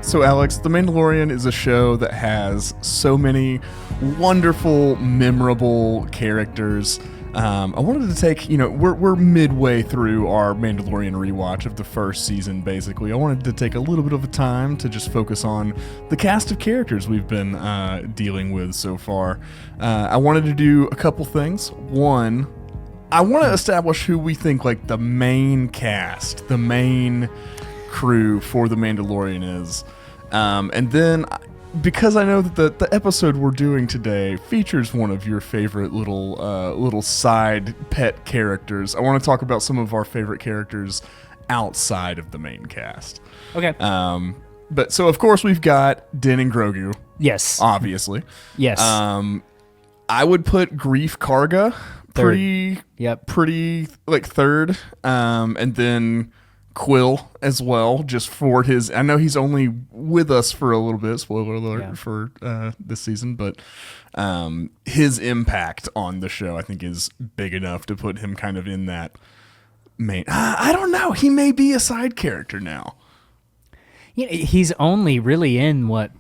So, Alex, The Mandalorian is a show that has so many wonderful, memorable characters. I wanted to take, we're midway through our Mandalorian rewatch of the first season, basically. I wanted to take a little bit of a time to just focus on the cast of characters we've been dealing with so far. I wanted to do a couple things. One, I want to establish who we think, like, the main cast, the main crew for The Mandalorian is. And then, because I know that the episode we're doing today features one of your favorite little side pet characters, I want to talk about some of our favorite characters outside of the main cast. Okay. But so of course we've got Din and Grogu. Yes. Obviously. Yes. I would put Grief Karga pretty like third. And then Quill as well, just for his, I know he's only with us for a little bit, spoiler alert for this season, but his impact on the show I think is big enough to put him kind of in that main, I don't know, he may be a side character now. Yeah, he's only really in what,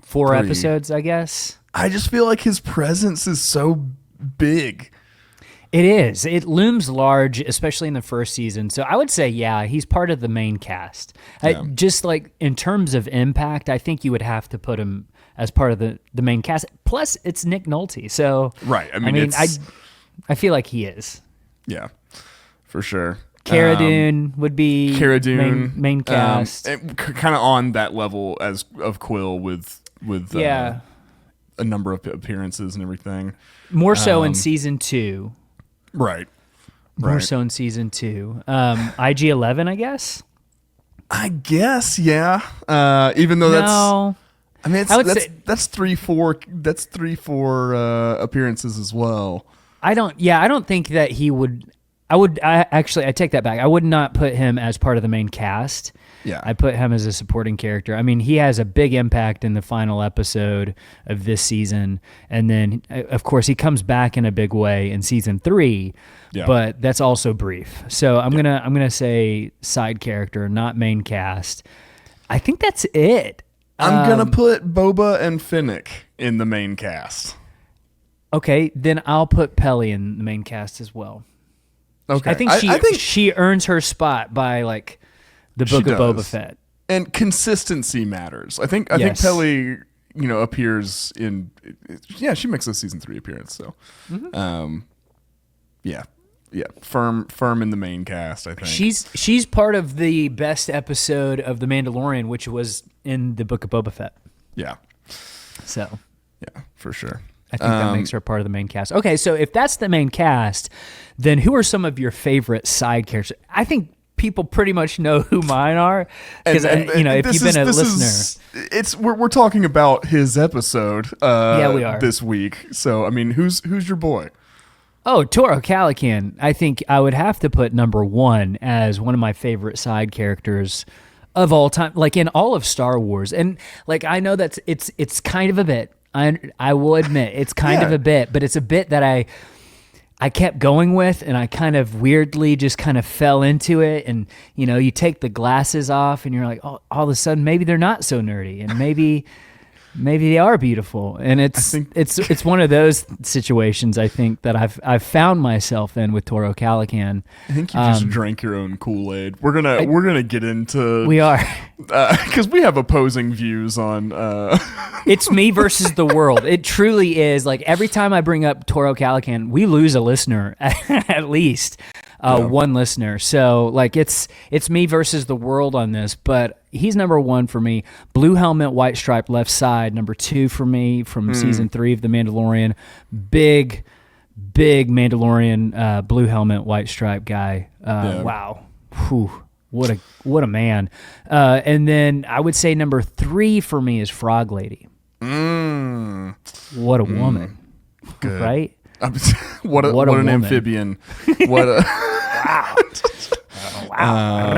four episodes, I guess. I just feel like his presence is so big. It is. It looms large, especially in the first season. So I would say, yeah, he's part of the main cast. Yeah. Just like in terms of impact, I think you would have to put him as part of the main cast. Plus, it's Nick Nolte. So right. I mean I feel like he is. Yeah, for sure. Cara Dune would be main cast. Kind of on that level as of Quill with a number of appearances and everything. More so in season 2. Right. More so in season 2. IG-11, I guess? I guess, yeah. Even though that's 3-4 appearances as well. I don't think that he would. I take that back. I would not put him as part of the main cast. Yeah. I put him as a supporting character. I mean, he has a big impact in the final episode of this season. And then, of course, he comes back in a big way in season 3, but that's also brief. So I'm gonna say side character, not main cast. I think that's it. I'm going to put Boba and Finnick in the main cast. Okay, then I'll put Pelly in the main cast as well. Okay. I think she earns her spot by, like, the Book of Boba Fett. And consistency matters. I think Pelly, appears in, she makes a season 3 appearance. So, firm in the main cast. I think she's part of the best episode of The Mandalorian, which was in the Book of Boba Fett. Yeah. So. Yeah, for sure. I think that makes her part of the main cast. Okay, so if that's the main cast, then who are some of your favorite side characters? I think people pretty much know who mine are because if you've been a listener, we're talking about his episode. We are this week. So I mean, who's your boy? Oh, Toro Calican. I think I would have to put number 1 as one of my favorite side characters of all time, like in all of Star Wars. And like I know that it's kind of a bit. I will admit it's kind of a bit, but it's a bit that I kept going with, and I kind of weirdly just kind of fell into it. And you take the glasses off, and you're like, oh, all of a sudden maybe they're not so nerdy, and maybe they are beautiful. And it's one of those situations I think that I've found myself in with Toro Calican. I think you just drank your own Kool-Aid. We're gonna get into we are because we have opposing views on. It's me versus the world. It truly is. Like every time I bring up Toro Calican, we lose a listener at least. One listener. So like it's me versus the world on this, but he's number 1 for me. Blue helmet, white stripe, left side. Number 2 for me from season 3 of The Mandalorian. Big Mandalorian blue helmet, white stripe guy. Wow. Whew. What a man. And then I would say number 3 for me is Frog Lady. What a woman. Good. Right? what an amphibian. What a wow.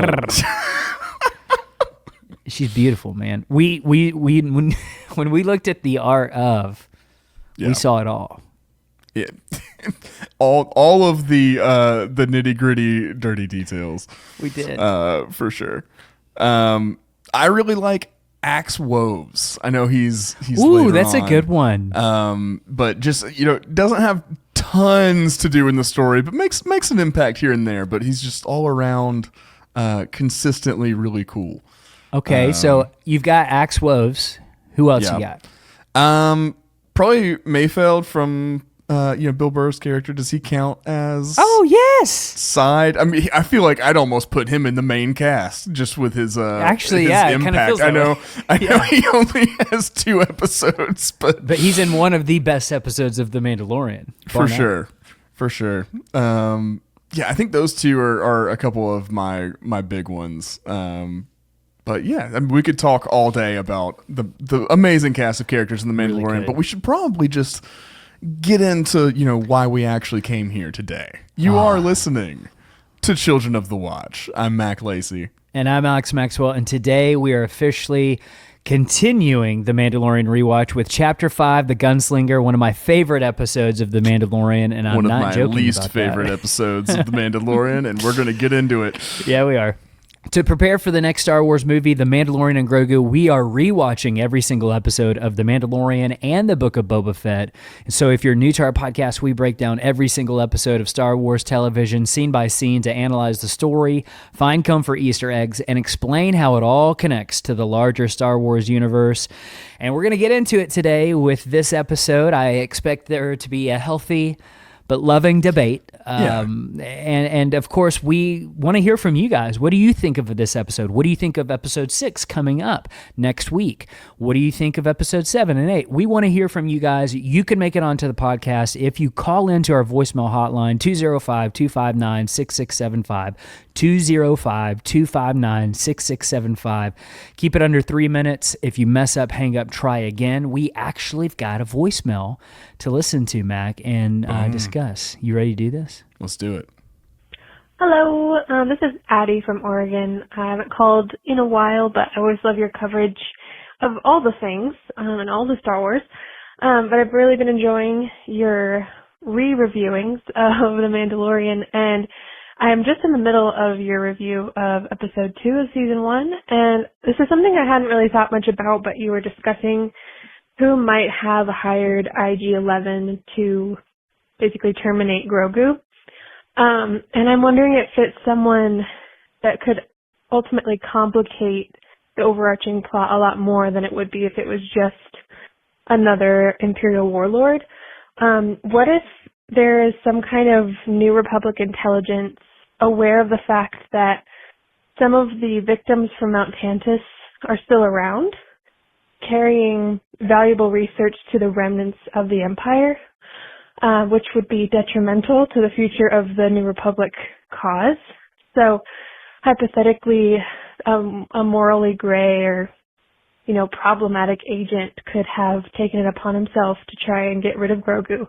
She's beautiful, man. We when we looked at the art of, we saw it all. Yeah. all of the nitty-gritty dirty details. We did. For sure. I really like Axe Woves. I know he's Ooh, later that's on. a good one. But just doesn't have tons to do in the story, but makes an impact here and there. But he's just all around consistently really cool. Okay, so you've got Axe Woves. Who else you got? Probably Mayfeld from Bill Burr's character. Does he count as? Oh yes. Side. I mean, I feel like I'd almost put him in the main cast just with his actually, his yeah, it impact. Kind of feels that I know he only has 2 episodes, but he's in one of the best episodes of The Mandalorian. For sure. Yeah, I think those 2 are a couple of my big ones. But yeah, I mean, we could talk all day about the amazing cast of characters in The Mandalorian, Really but we should probably just get into, why we actually came here today. You are listening to Children of the Watch. I'm Mac Lacey. And I'm Alex Maxwell, and today we are officially continuing the Mandalorian Rewatch with Chapter 5, The Gunslinger, one of my favorite episodes of The Mandalorian, and I'm not joking about that. One of my least favorite episodes of The Mandalorian, and we're going to get into it. Yeah, we are. To prepare for the next Star Wars movie, The Mandalorian and Grogu, we are rewatching every single episode of The Mandalorian and the Book of Boba Fett. So if you're new to our podcast, we break down every single episode of Star Wars television, scene by scene, to analyze the story, find comfort Easter eggs, and explain how it all connects to the larger Star Wars universe. And we're going to get into it today with this episode. I expect there to be a healthy but loving debate. And of course, we want to hear from you guys. What do you think of this episode? What do you think of episode 6 coming up next week? What do you think of episode 7 and 8? We want to hear from you guys. You can make it onto the podcast if you call into our voicemail hotline, 205-259-6675, 205-259-6675. Keep it under 3 minutes. If you mess up, hang up, try again. We actually have got a voicemail to listen to, Mac, and discuss. You ready to do this? Let's do it. Hello, this is Addie from Oregon. I haven't called in a while, but I always love your coverage of all the things and all the Star Wars. But I've really been enjoying your re-reviewings of The Mandalorian, and I'm just in the middle of your review of episode 2 of season 1, and this is something I hadn't really thought much about, but you were discussing who might have hired IG-11 to basically terminate Grogu. And I'm wondering if it's someone that could ultimately complicate the overarching plot a lot more than it would be if it was just another Imperial warlord. What if there is some kind of New Republic intelligence aware of the fact that some of the victims from Mount Tantus are still around, carrying valuable research to the remnants of the Empire, which would be detrimental to the future of the New Republic cause? So, hypothetically, a morally gray or, problematic agent could have taken it upon himself to try and get rid of Grogu.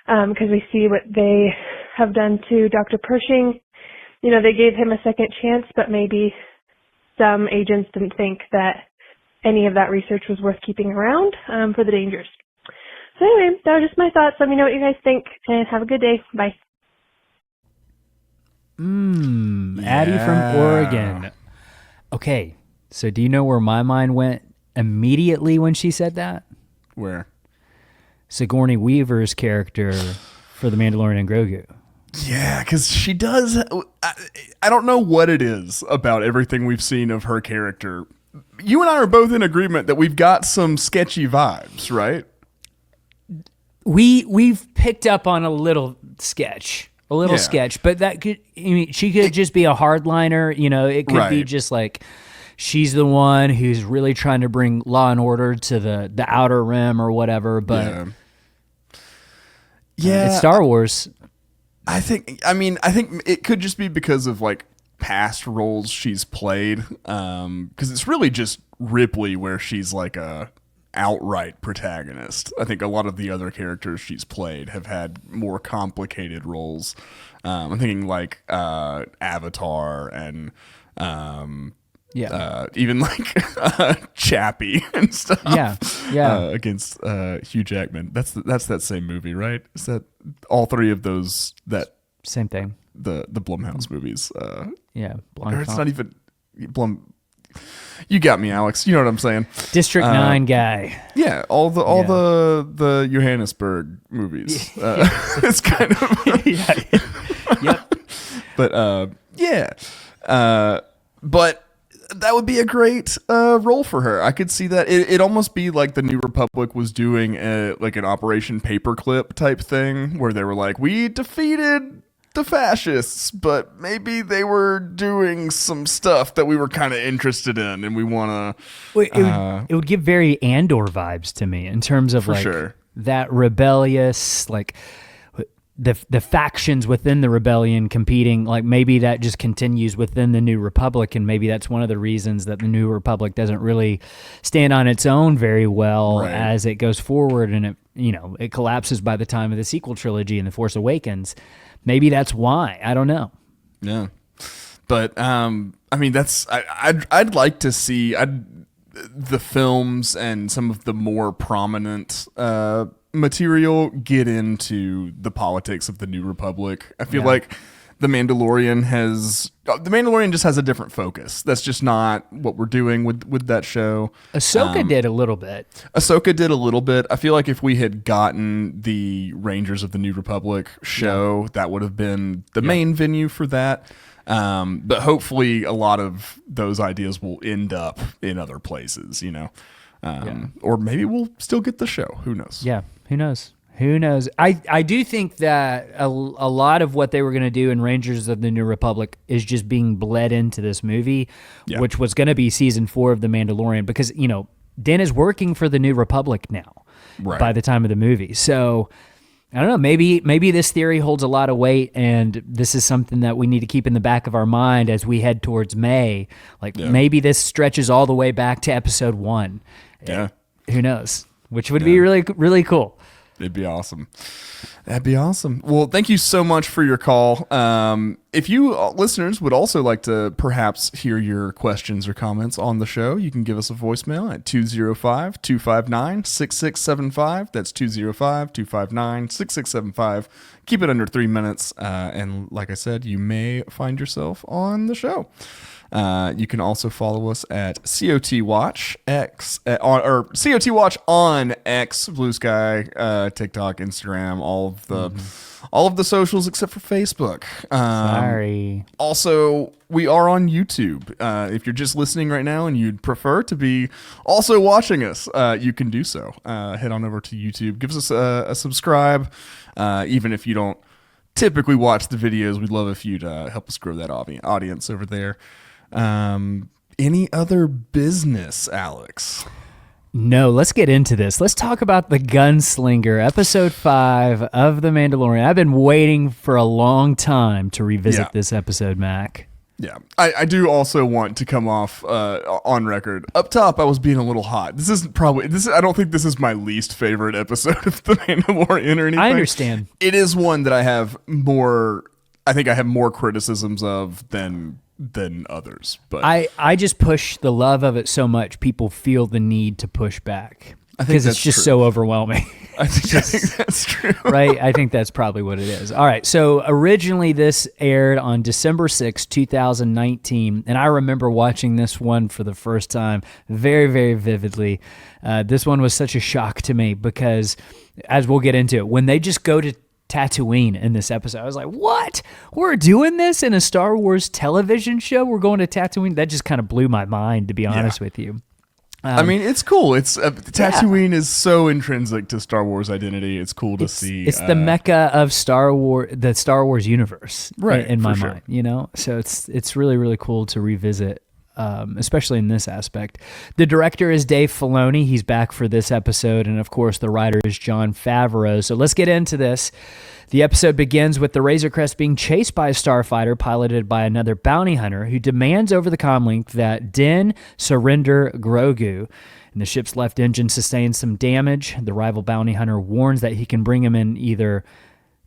Because we see what they have done to Dr. Pershing. They gave him a second chance, but maybe some agents didn't think that any of that research was worth keeping around for the dangers. So anyway, that was just my thoughts. Let me know what you guys think, and have a good day. Bye. Addie from Oregon. Okay, so do you know where my mind went immediately when she said that? Where? Sigourney Weaver's character for The Mandalorian and Grogu. Yeah, because she does. I don't know what it is about everything we've seen of her character. You and I are both in agreement that we've got some sketchy vibes, right? We've picked up on a little sketch, but that could, she could just be a hardliner. It could be just like she's the one who's really trying to bring law and order to the outer rim or whatever. But it's Star Wars. I think it could just be because of like past roles she's played. Because it's really just Ripley where she's like a outright protagonist. I think a lot of the other characters she's played have had more complicated roles. I'm thinking like Avatar and even like Chappie and stuff. Against Hugh Jackman. That's that same movie, right? Is that all 3 of those that same thing? The Blumhouse movies. Or it's not even Blum. You got me, Alex. You know what I'm saying. District 9 guy. Yeah, all the Johannesburg movies. It's kind of Yep. But but that would be a great role for her. I could see that. It'd almost be like the New Republic was doing like an Operation Paperclip type thing, where they were like, we defeated the fascists, but maybe they were doing some stuff that we were kind of interested in, and we want to. It would give very Andor vibes to me in terms of that rebellious, like the factions within the rebellion competing. Like maybe that just continues within the New Republic, and maybe that's one of the reasons that the New Republic doesn't really stand on its own very well as it goes forward, and it collapses by the time of the sequel trilogy and The Force Awakens. Maybe that's why. I don't know. Yeah, but I mean, I'd like to see the films and some of the more prominent material get into the politics of the New Republic. I feel like The Mandalorian just has a different focus. That's just not what we're doing with that show. Ahsoka did a little bit. I feel like if we had gotten the Rangers of the New Republic show, that would have been the main venue for that. But hopefully a lot of those ideas will end up in other places, or maybe we'll still get the show. Who knows? Yeah. Who knows? I do think that a lot of what they were going to do in Rangers of the New Republic is just being bled into this movie, which was going to be season 4 of The Mandalorian, because, Din is working for the New Republic now by the time of the movie. So I don't know, maybe this theory holds a lot of weight, and this is something that we need to keep in the back of our mind as we head towards May. Maybe this stretches all the way back to episode 1. Yeah. Who knows? Which would be really, really cool. It'd be awesome. That'd be awesome. Well, thank you so much for your call. If you listeners would also like to perhaps hear your questions or comments on the show, you can give us a voicemail at 205-259-6675. That's 205-259-6675. Keep it under 3 minutes. And like I said, you may find yourself on the show. You can also follow us at COT Watch X or COT Watch on X, Blue Sky, TikTok, Instagram, all of the socials except for Facebook. Sorry. Also, we are on YouTube. If you're just listening right now and you'd prefer to be also watching us, you can do so. Head on over to YouTube. Give us a subscribe, even if you don't typically watch the videos. We'd love if you'd help us grow that audience over there. Any other business, Alex? No, let's get into this. Let's talk about the Gunslinger, episode 5 of The Mandalorian. I've been waiting for a long time to revisit this episode, Mac. Yeah, I do also want to come off on record. Up top, I was being a little hot. I don't think this is my least favorite episode of The Mandalorian or anything. I understand. It is one that I have more criticisms of than others, but I just push the love of it so much people feel the need to push back because it's just so overwhelming. I think that's true. Right? I think that's probably what it is. All right. So originally this aired on December 6, 2019, and I remember watching this one for the first time very, very vividly. This one was such a shock to me because, as we'll get into it, when they just go to Tatooine in this episode, I was like, what? We're doing this in a Star Wars television show? We're going to Tatooine? That just kind of blew my mind, to be honest with you. I mean, it's cool. It's Tatooine is so intrinsic to Star Wars identity. It's cool to see. It's the mecca of the Star Wars universe, right? In my mind, So it's really, really cool to revisit, especially in this aspect. The director is Dave Filoni. He's back for this episode, and of course, the writer is Jon Favreau. So let's get into this. The episode begins with the Razor Crest being chased by a starfighter piloted by another bounty hunter who demands over the comlink that Din surrender Grogu. And the ship's left engine sustains some damage. The rival bounty hunter warns that he can bring him in either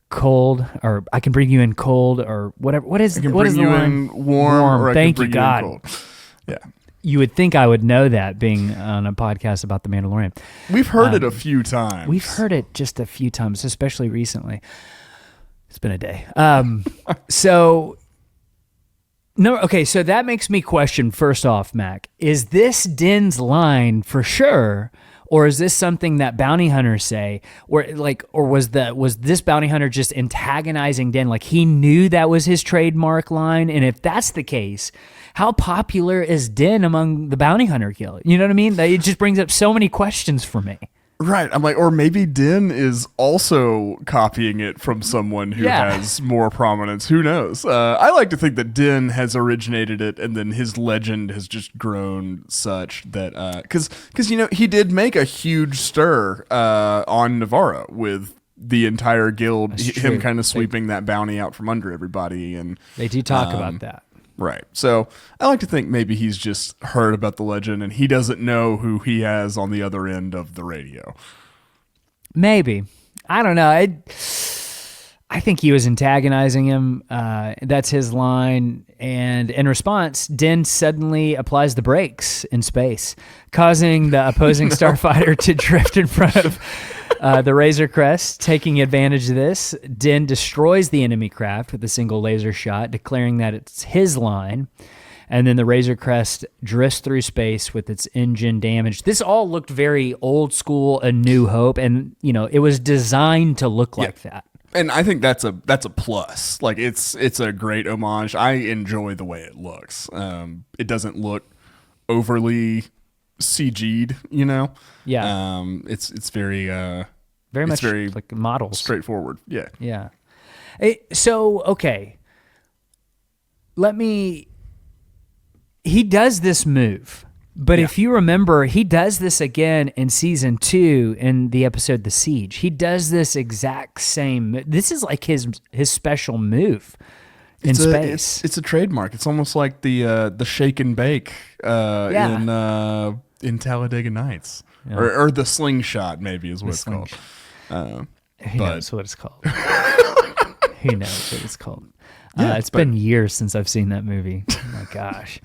cold, or I can bring you in cold, or whatever. What is the line? In warm, or Thank I you, can bring God. you in cold. Yeah. You would think I would know that, being on a podcast about The Mandalorian. We've heard it a few times. We've heard it just a few times, especially recently. It's been a day. So No, okay, so that makes me question, first off, Mac, is this Din's line for sure, or is this something that bounty hunters say, or was this bounty hunter just antagonizing Din, like he knew that was his trademark line? And if that's the case, how popular is Din among the bounty hunter guild? You know what I mean? It just brings up so many questions for me. Right. I'm like, or maybe Din is also copying it from someone who has more prominence. Who knows? I like to think that Din has originated it, and then his legend has just grown such that because he did make a huge stir on Navarro with the entire guild, him kind of sweeping that bounty out from under everybody, and they do talk about that. Right. So I like to think maybe he's just heard about the legend and he doesn't know who he has on the other end of the radio. Maybe. I don't know. I think he was antagonizing him. That's his line. And in response, Din suddenly applies the brakes in space, causing the opposing starfighter to drift in front of the Razor Crest. Taking advantage of this, Din destroys the enemy craft with a single laser shot, declaring that it's his line. And then the Razor Crest drifts through space with its engine damaged. This all looked very old school, A New Hope, and it was designed to look like that. And I think that's a plus. Like it's a great homage. I enjoy the way it looks. It doesn't look overly CG'd, Yeah. It's very much like models. Straightforward. Yeah. Yeah. So, okay. He does this move, but if you remember, he does this again in season 2 in the episode The Siege. He does this exact same. This is like his special move in space. It's a trademark. It's almost like the shake and bake in Talladega Nights, or the slingshot maybe is what it's called. Who knows what it's called? Who knows what it's called? It's been years since I've seen that movie. Oh my gosh.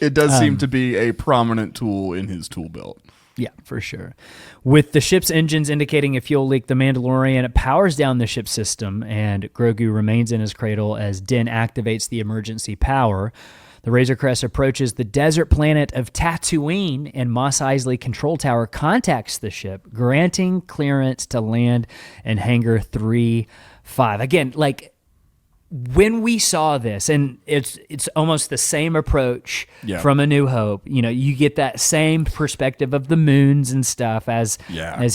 It does seem to be a prominent tool in his tool belt. Yeah, for sure. With the ship's engines indicating a fuel leak, the Mandalorian powers down the ship system, and Grogu remains in his cradle as Din activates the emergency power. The Razor Crest approaches the desert planet of Tatooine, and Mos Eisley Control Tower contacts the ship, granting clearance to land in Hangar 3-5. Again, like, when we saw this, and it's almost the same approach from A New Hope, you get that same perspective of the moons and stuff as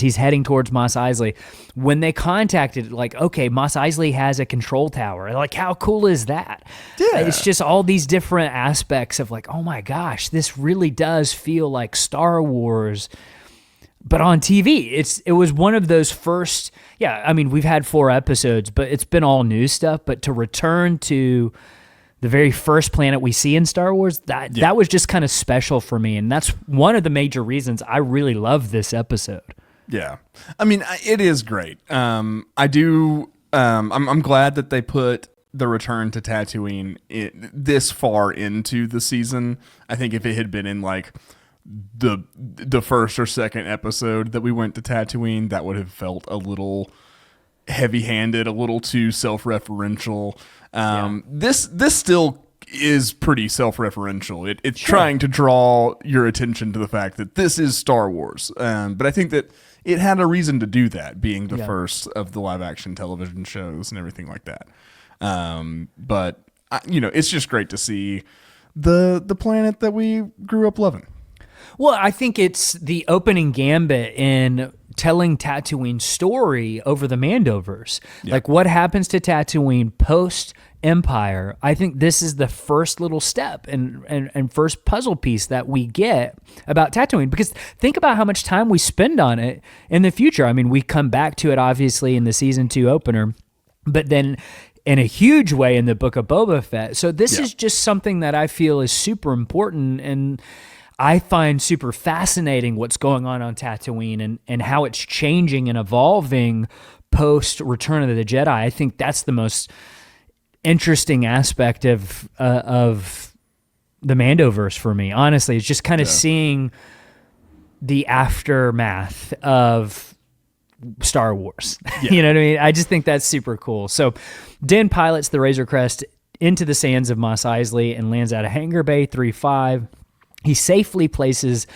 he's heading towards Mos Eisley. When they contacted, like, okay, Mos Eisley has a control tower. Like, how cool is that? Yeah. It's just all these different aspects of like, oh my gosh, this really does feel like Star Wars, but on TV. It was one of those first, we've had 4 episodes, but it's been all new stuff. But to return to the very first planet we see in Star Wars, that was just kind of special for me. And that's one of the major reasons I really love this episode. Yeah. I mean, it is great. I'm glad that they put the return to Tatooine this far into the season. I think if it had been in like the first or second episode that we went to Tatooine, that would have felt a little heavy-handed, a little too self-referential. This still is pretty self-referential. It's trying to draw your attention to the fact that this is Star Wars. But I think that it had a reason to do that, being the first of the live-action television shows and everything like that. But it's just great to see the planet that we grew up loving. Well, I think it's the opening gambit in telling Tatooine's story over the Mandoverse. Yeah. Like, what happens to Tatooine post-Empire? I think this is the first little step and first puzzle piece that we get about Tatooine. Because think about how much time we spend on it in the future. I mean, we come back to it, obviously, in the Season 2 opener, but then in a huge way in the Book of Boba Fett. So this is just something that I feel is super important, and I find super fascinating what's going on Tatooine and how it's changing and evolving post Return of the Jedi. I think that's the most interesting aspect of the Mandoverse for me. Honestly, it's just kind of seeing the aftermath of Star Wars. You know what I mean? I just think that's super cool. So Din pilots the Razor Crest into the sands of Mos Eisley and lands at a hangar bay 3-5. He safely places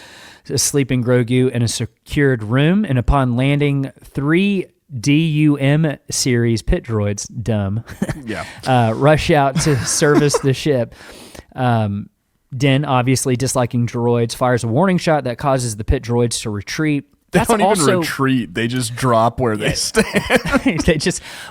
a sleeping Grogu in a secured room, and upon landing, 3 DUM series pit droids, dumb, rush out to service the ship. Din, obviously disliking droids, fires a warning shot that causes the pit droids to retreat. They don't even retreat. They just drop where they stand.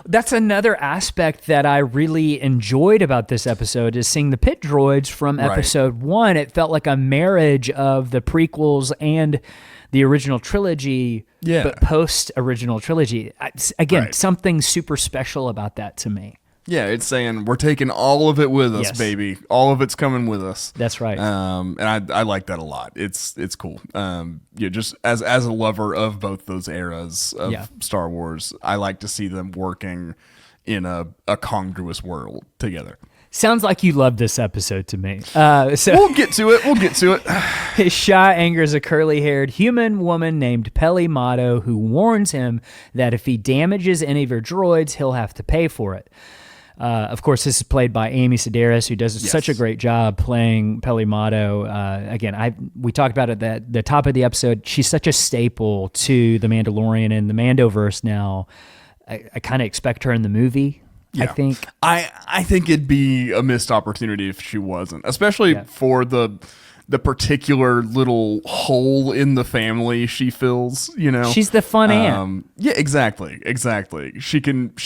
That's another aspect that I really enjoyed about this episode is seeing the pit droids from episode 1. It felt like a marriage of the prequels and the original trilogy, but post-original trilogy. Again, something super special about that to me. Yeah, it's saying we're taking all of it with us, baby. All of it's coming with us. That's right. And I like that a lot. It's cool. Just as a lover of both those eras of Star Wars, I like to see them working in a congruous world together. Sounds like you love this episode to me. So we'll get to it. His shot angers a curly-haired human woman named Peli Motto, who warns him that if he damages any of her droids, he'll have to pay for it. Of course, this is played by Amy Sedaris, who does such a great job playing Peli Motto. Again, we talked about it at the top of the episode. She's such a staple to The Mandalorian and the Mandoverse now. I kind of expect her in the movie. Yeah. I think it'd be a missed opportunity if she wasn't, especially for the particular little hole in the family she fills, She's the fun aunt. Yeah, exactly. She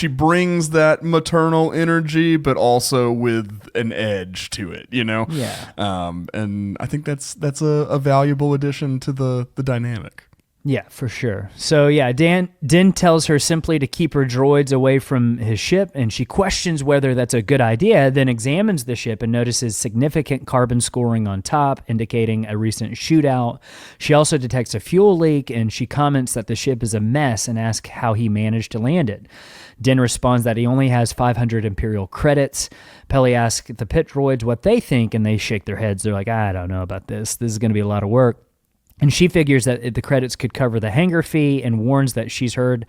brings that maternal energy, but also with an edge to it, Yeah. And I think that's a valuable addition to the dynamic. Yeah, for sure. So yeah, Din tells her simply to keep her droids away from his ship, and she questions whether that's a good idea, then examines the ship and notices significant carbon scoring on top, indicating a recent shootout. She also detects a fuel leak, and she comments that the ship is a mess and asks how he managed to land it. Din responds that he only has 500 Imperial credits. Peli asks the pit droids what they think, and they shake their heads. They're like, I don't know about this. This is going to be a lot of work. And she figures that the credits could cover the hangar fee and warns that she's heard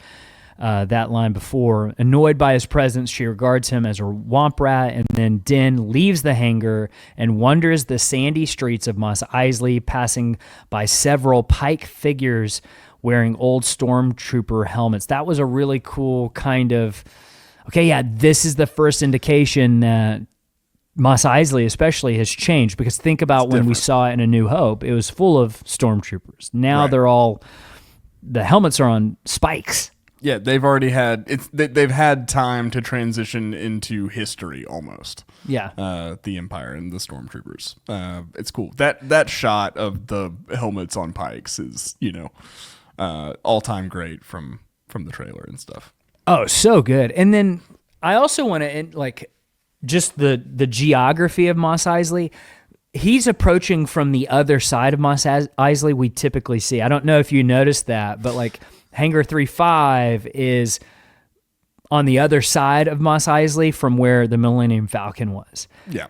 that line before. Annoyed by his presence, she regards him as a womp rat, and then Din leaves the hangar and wanders the sandy streets of Mos Eisley, passing by several Pike figures wearing old stormtrooper helmets. That was a really cool kind of, this is the first indication that Mos Eisley especially has changed, because think about when we saw it in A New Hope, it was full of stormtroopers. Now they're all, the helmets are on spikes. Yeah, they've already had, they've had time to transition into history almost. Yeah. The Empire and the stormtroopers. It's cool. That shot of the helmets on pikes is, all-time great from the trailer and stuff. Oh, so good. And then I also want to, just the geography of Mos Eisley. He's approaching from the other side of Mos Eisley we typically see. I don't know if you noticed that, but Hangar 3-5 is on the other side of Mos Eisley from where the Millennium Falcon was. Yeah.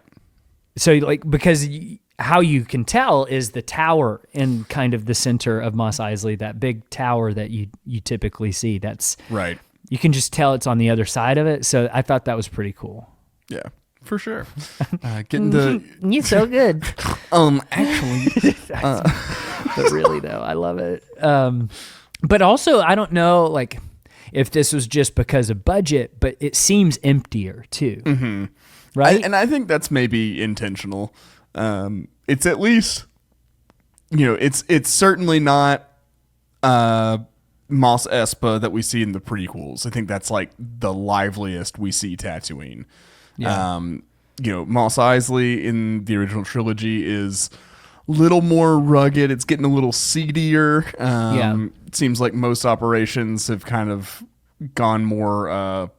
So because how you can tell is the tower in kind of the center of Mos Eisley, that big tower that you typically see. That's right. You can just tell it's on the other side of it. So I thought that was pretty cool. Yeah, for sure. Getting the you're so good. Actually, but really though, I love it. But also, I don't know, if this was just because of budget, but it seems emptier too, right? And I think that's maybe intentional. It's at least, it's certainly not Mos Espa that we see in the prequels. I think that's the liveliest we see Tatooine. Yeah. Mos Eisley in the original trilogy is a little more rugged. It's getting a little seedier. It seems like most operations have kind of gone more,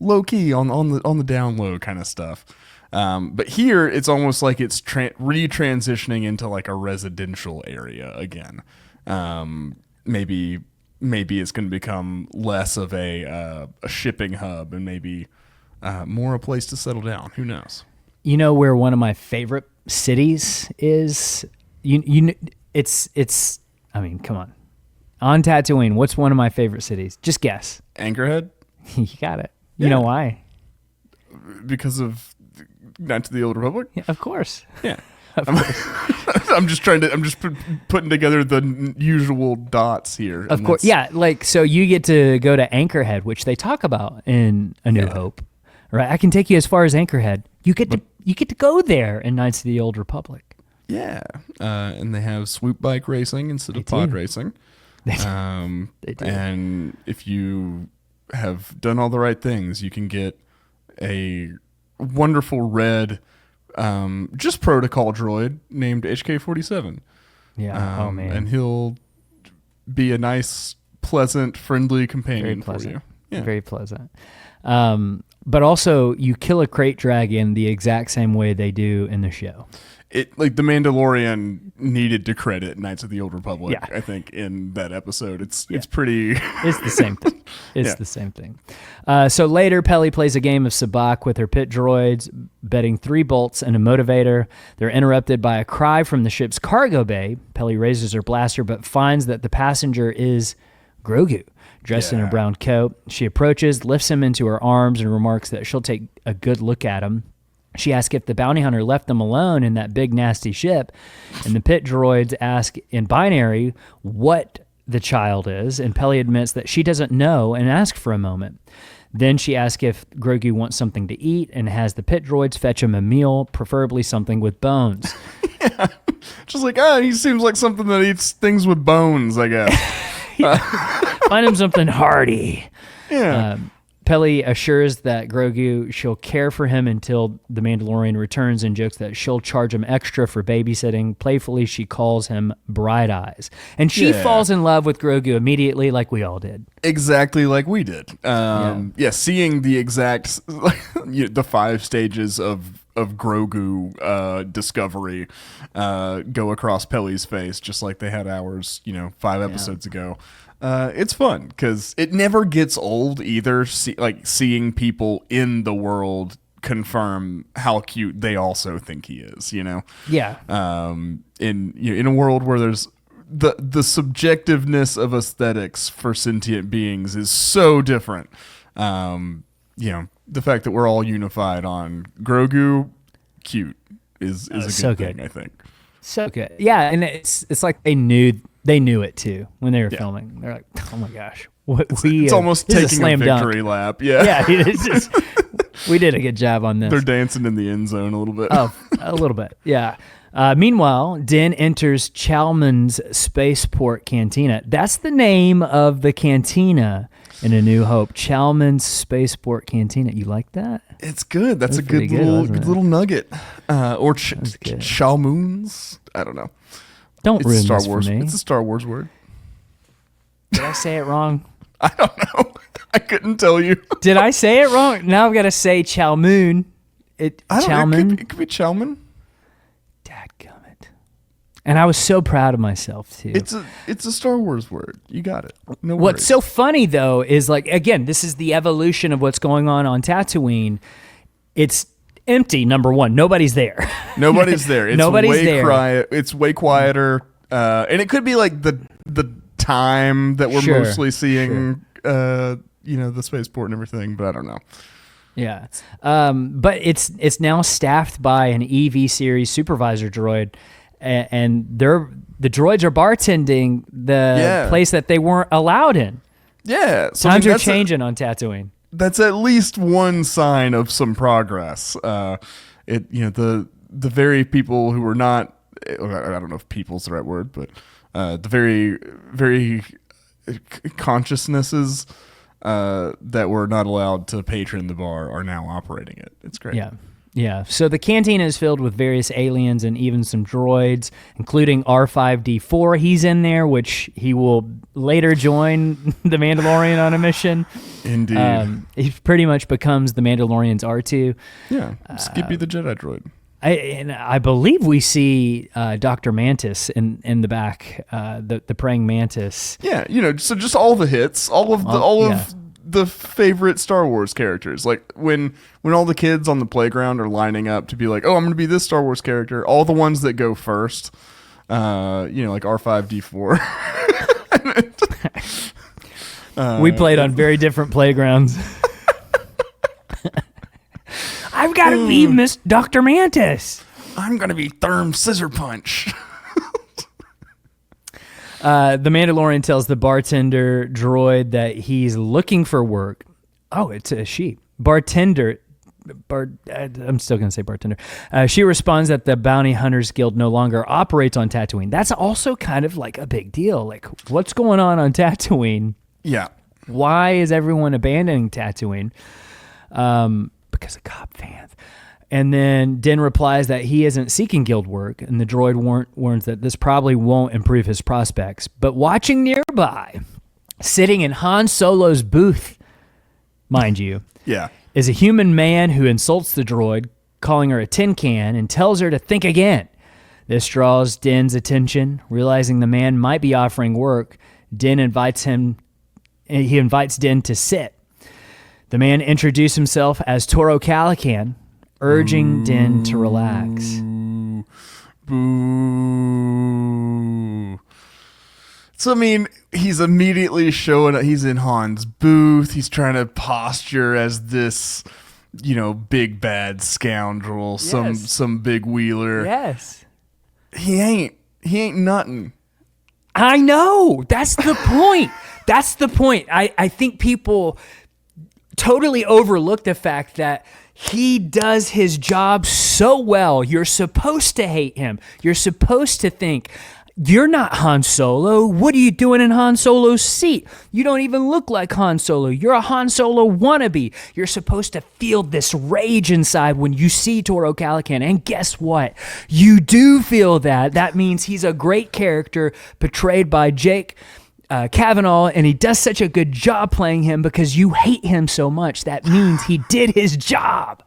low key on the down low kind of stuff. But here it's almost like it's retransitioning into a residential area again. Maybe it's going to become less of a shipping hub and maybe more a place to settle down. Who knows? You know where one of my favorite cities is? It's. I mean, come on. On Tatooine, what's one of my favorite cities? Just guess. Anchorhead? You got it. You know why? because of Knights of the Old Republic? Yeah, of course. Yeah. I'm just putting together the usual dots here. Of course. Yeah. Like, so you get to go to Anchorhead, which they talk about in A New Hope, right? I can take you as far as Anchorhead. You get to go there in Knights of the Old Republic. Yeah. And they have swoop bike racing instead of pod racing. They do. And if you have done all the right things, you can get a wonderful red just protocol droid named HK-47. Yeah. Oh man. And he'll be a nice, pleasant, friendly companion for you. Yeah. Very pleasant. But also you kill a crate dragon the exact same way they do in the show. It like the Mandalorian needed to credit Knights of the Old Republic. Yeah. I think in that episode, it's pretty. It's the same thing. It's the same thing. So later, Peli plays a game of sabacc with her pit droids, betting 3 bolts and a motivator. They're interrupted by a cry from the ship's cargo bay. Peli raises her blaster, but finds that the passenger is Grogu, dressed in a brown coat. She approaches, lifts him into her arms, and remarks that she'll take a good look at him. She asks if the bounty hunter left them alone in that big nasty ship, and the pit droids ask in binary what the child is, and Peli admits that she doesn't know and asks for a moment. Then she asks if Grogu wants something to eat and has the pit droids fetch him a meal, preferably something with bones. Yeah. Just like, he seems like something that eats things with bones, I guess. Find him something hearty. Yeah. Peli assures that Grogu she'll care for him until the Mandalorian returns and jokes that she'll charge him extra for babysitting. Playfully, she calls him Bright Eyes. And she falls in love with Grogu immediately like we all did. Exactly like we did. Seeing the exact, the 5 stages of Grogu discovery go across Peli's face, just like they had ours, 5 episodes ago. It's fun because it never gets old either. Seeing people in the world confirm how cute they also think he is, Yeah. In a world where there's the subjectiveness of aesthetics for sentient beings is so different. The fact that we're all unified on Grogu, cute is a good thing, I think. So good. Yeah, and it's like they knew it too when they were filming. They're like, oh my gosh, it's almost taking a victory lap. Yeah, yeah. It's just, we did a good job on this. They're dancing in the end zone a little bit. Oh, a little bit. Yeah. Meanwhile, Din enters Chalmun's spaceport cantina. That's the name of the cantina in A New Hope. Chalmun's spaceport cantina. You like that? It's good. That's a good little nugget. Or Chalmun's. I don't know. Don't ruin this for me. It's a Star Wars word. Did I say it wrong? I don't know. I couldn't tell you. Did I say it wrong? Now I've got to say Chalmun. Chalmun. It could be Chalmun. Dadgummit. And I was so proud of myself too. It's a Star Wars word. You got it. No worries. What's so funny though is again, this is the evolution of what's going on Tatooine. It's empty. Number one, nobody's there. Nobody's there. It's Nobody's there. It's way quieter, and it could be like the time that we're mostly seeing, the spaceport and everything. But I don't know. Yeah, but it's now staffed by an EV series supervisor droid, and the droids are bartending the place that they weren't allowed in. Yeah, so times are changing on Tatooine. That's at least one sign of some progress. The very people who were not, I don't know if people's the right word, but the very, very consciousnesses that were not allowed to patron the bar are now operating it. It's great. Yeah. Yeah. So the cantina is filled with various aliens and even some droids, including R5D4. He's in there, which he will later join the Mandalorian on a mission. Indeed. He pretty much becomes the Mandalorian's R2. Yeah. Skippy the Jedi droid. I believe we see Dr. Mantis in the back, the praying mantis. Yeah, so just all the hits, all of the favorite Star Wars characters. Like when all the kids on the playground are lining up to be like, oh, I'm going to be this Star Wars character. All the ones that go first, like R5D4. We played on very different playgrounds. I've got to be Miss Dr. Mantis. I'm going to be Therm Scissor Punch. The Mandalorian tells the bartender droid that he's looking for work. Oh, it's a she. I'm still going to say bartender. She responds that the Bounty Hunters Guild no longer operates on Tatooine. That's also kind of like a big deal. Like, what's going on Tatooine? Yeah. Why is everyone abandoning Tatooine? Because of Cobb Vanth. And then Din replies that he isn't seeking guild work, and the droid warns that this probably won't improve his prospects. But watching nearby, sitting in Han Solo's booth, mind you, is a human man who insults the droid, calling her a tin can, and tells her to think again. This draws Din's attention. Realizing the man might be offering work, Din invites Din to sit. The man introduced himself as Toro Calican, urging Din to relax. Boo. So, I mean, he's immediately showing he's in Han's booth. He's trying to posture as this, big bad scoundrel, some big wheeler. Yes. He ain't nothing. I know. That's the point. That's the point. I think people totally overlook the fact that he does his job so well. You're supposed to hate him. You're supposed to think, you're not Han Solo. What are you doing in Han Solo's seat? You don't even look like Han Solo. You're a Han Solo wannabe. You're supposed to feel this rage inside when you see Toro Calican. And guess what? You do feel that. That means he's a great character portrayed by Jake Kavanaugh, and he does such a good job playing him because you hate him so much. That means he did his job.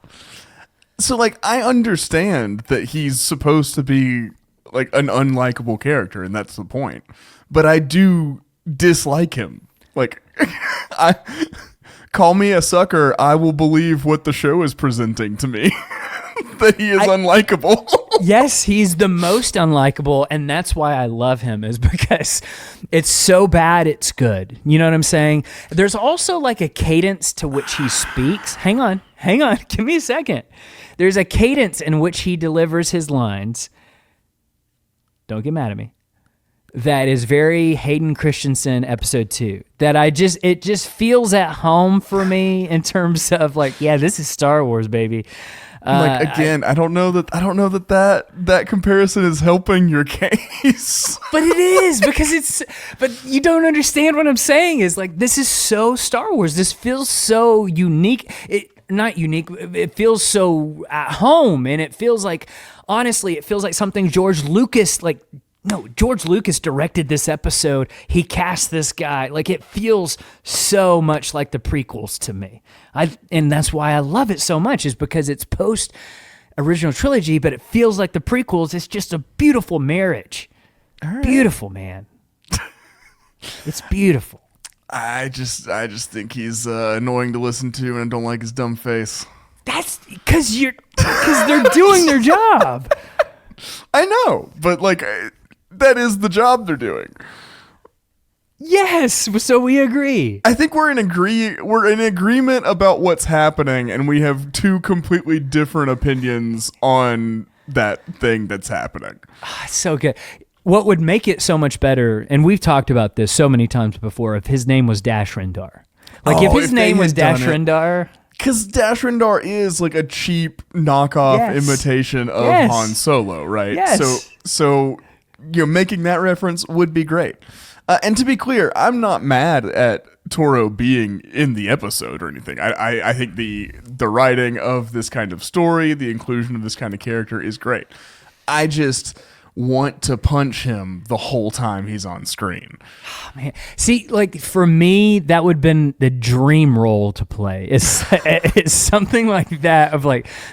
So, I understand that he's supposed to be, an unlikable character, and that's the point. But I do dislike him. Call me a sucker, I will believe what the show is presenting to me. That he is unlikable. Yes, he's the most unlikable, and that's why I love him, is because it's so bad it's good. You know what I'm saying? There's also a cadence to which he speaks. Hang on. Give me a second. There's a cadence in which he delivers his lines. Don't get mad at me. That is very Hayden Christensen episode 2. That it just feels at home for me in terms of this is Star Wars, baby. I don't know that comparison is helping your case. But it is, but you don't understand what I'm saying is this is so Star Wars. This feels so unique. Not unique. It feels so at home, and it feels honestly, it feels like something George Lucas directed this episode. He cast this guy. It feels so much like the prequels to me. And that's why I love it so much, is because it's post original trilogy, but it feels like the prequels. It's just a beautiful marriage. Right. Beautiful, man. It's beautiful. I just think he's annoying to listen to, and I don't like his dumb face. That's because they're doing their job. I know, but that is the job they're doing. Yes, so we agree. I think we're in agreement about what's happening, and we have two completely different opinions on that thing that's happening. It's so good. What would make it so much better, and we've talked about this so many times before, if his name was Dash Rendar. If his name was Dash Rendar. Because Dash Rendar is a cheap knockoff imitation of Han Solo, right? Yes. So making that reference would be great. And to be clear, I'm not mad at Toro being in the episode or anything. I think the writing of this kind of story, the inclusion of this kind of character is great. I just want to punch him the whole time he's on screen. Oh, man. See, for me, that would have been the dream role to play. It's something like that of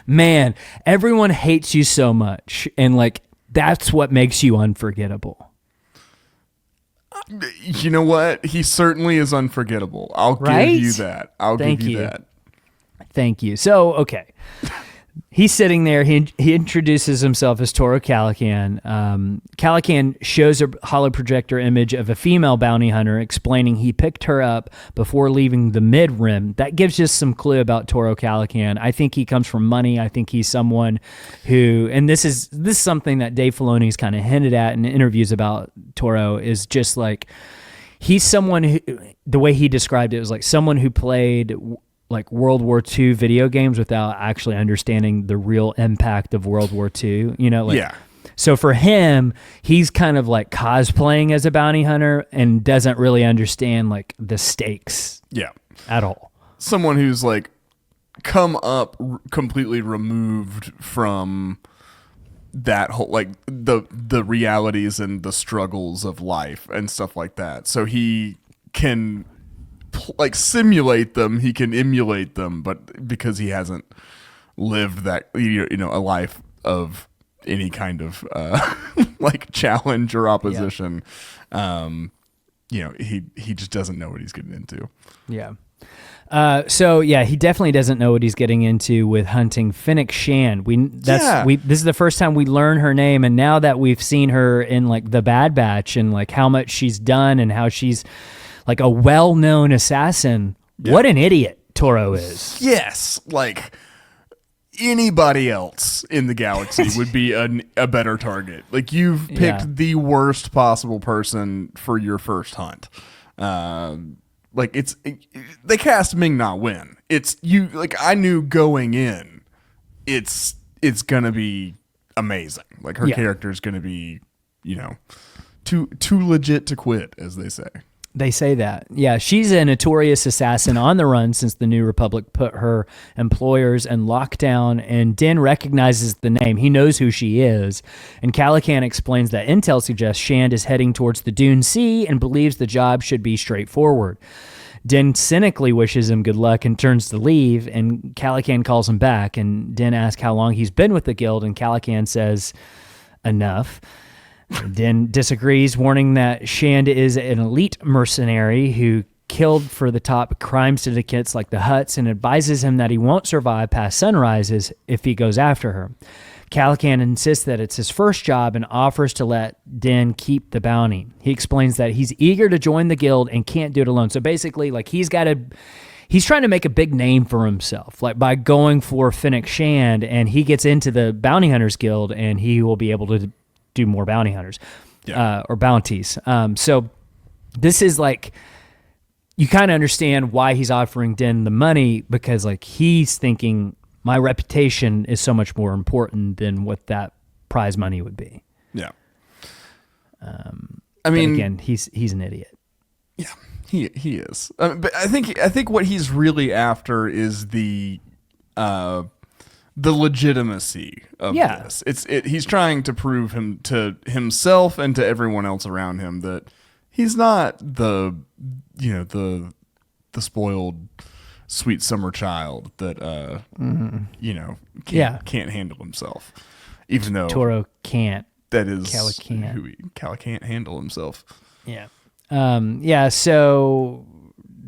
man, everyone hates you so much, and that's what makes you unforgettable. You know what? He certainly is unforgettable. I'll give you that. I'll give you that. Thank you. So, okay. He's sitting there. He introduces himself as Toro Calican. Calican shows a holoprojector image of a female bounty hunter, explaining he picked her up before leaving the mid-rim. That gives us some clue about Toro Calican. I think he comes from money. I think he's someone who, and this is something that Dave Filoni's kind of hinted at in interviews about Toro, is just like, he's someone who, the way he described it was like someone who played like World War II video games without actually understanding the real impact of World War II, Yeah. So for him, he's kind of like cosplaying as a bounty hunter and doesn't really understand like the stakes at all. Someone who's like come up completely removed from that whole, like the realities and the struggles of life and stuff like that. So he can like simulate them, he can emulate them, but because he hasn't lived that, a life of any kind of like challenge or opposition, he just doesn't know what he's getting into. Yeah. He definitely doesn't know what he's getting into with hunting Fennec Shand. This is the first time we learn her name, and now that we've seen her in like the Bad Batch and like how much she's done and how she's like a well-known assassin, what an idiot Toro is. Yes, like anybody else in the galaxy would be a better target. Like you've picked the worst possible person for your first hunt. Like they cast Ming-Na Wen. It's you. Like I knew going in, it's gonna be amazing. Like her character is gonna be, too legit to quit, as they say. They say that. Yeah, she's a notorious assassin on the run since the New Republic put her employers in lockdown, and Din recognizes the name. He knows who she is, and Calican explains that intel suggests Shand is heading towards the Dune Sea and believes the job should be straightforward. Din cynically wishes him good luck and turns to leave, and Calican calls him back, and Din asks how long he's been with the guild, and Calican says, enough. Din disagrees, warning that Shand is an elite mercenary who killed for the top crime syndicates like the Hutts, and advises him that he won't survive past sunrises if he goes after her. Calican insists that it's his first job and offers to let Din keep the bounty. He explains that he's eager to join the guild and can't do it alone. So basically, like he's trying to make a big name for himself, like by going for Fennec Shand, and he gets into the Bounty Hunters Guild, and he will be able to do more bounty hunters or bounties. So this is like, you kind of understand why he's offering Din the money, because like he's thinking my reputation is so much more important than what that prize money would be. Yeah. I mean, again, he's an idiot. Yeah, he is. But I think what he's really after is the legitimacy of this. He's trying to prove to himself and to everyone else around him that he's not the spoiled sweet summer child that can't handle himself, even though Toro can't. That is Calican. Cal can't handle himself. Yeah. So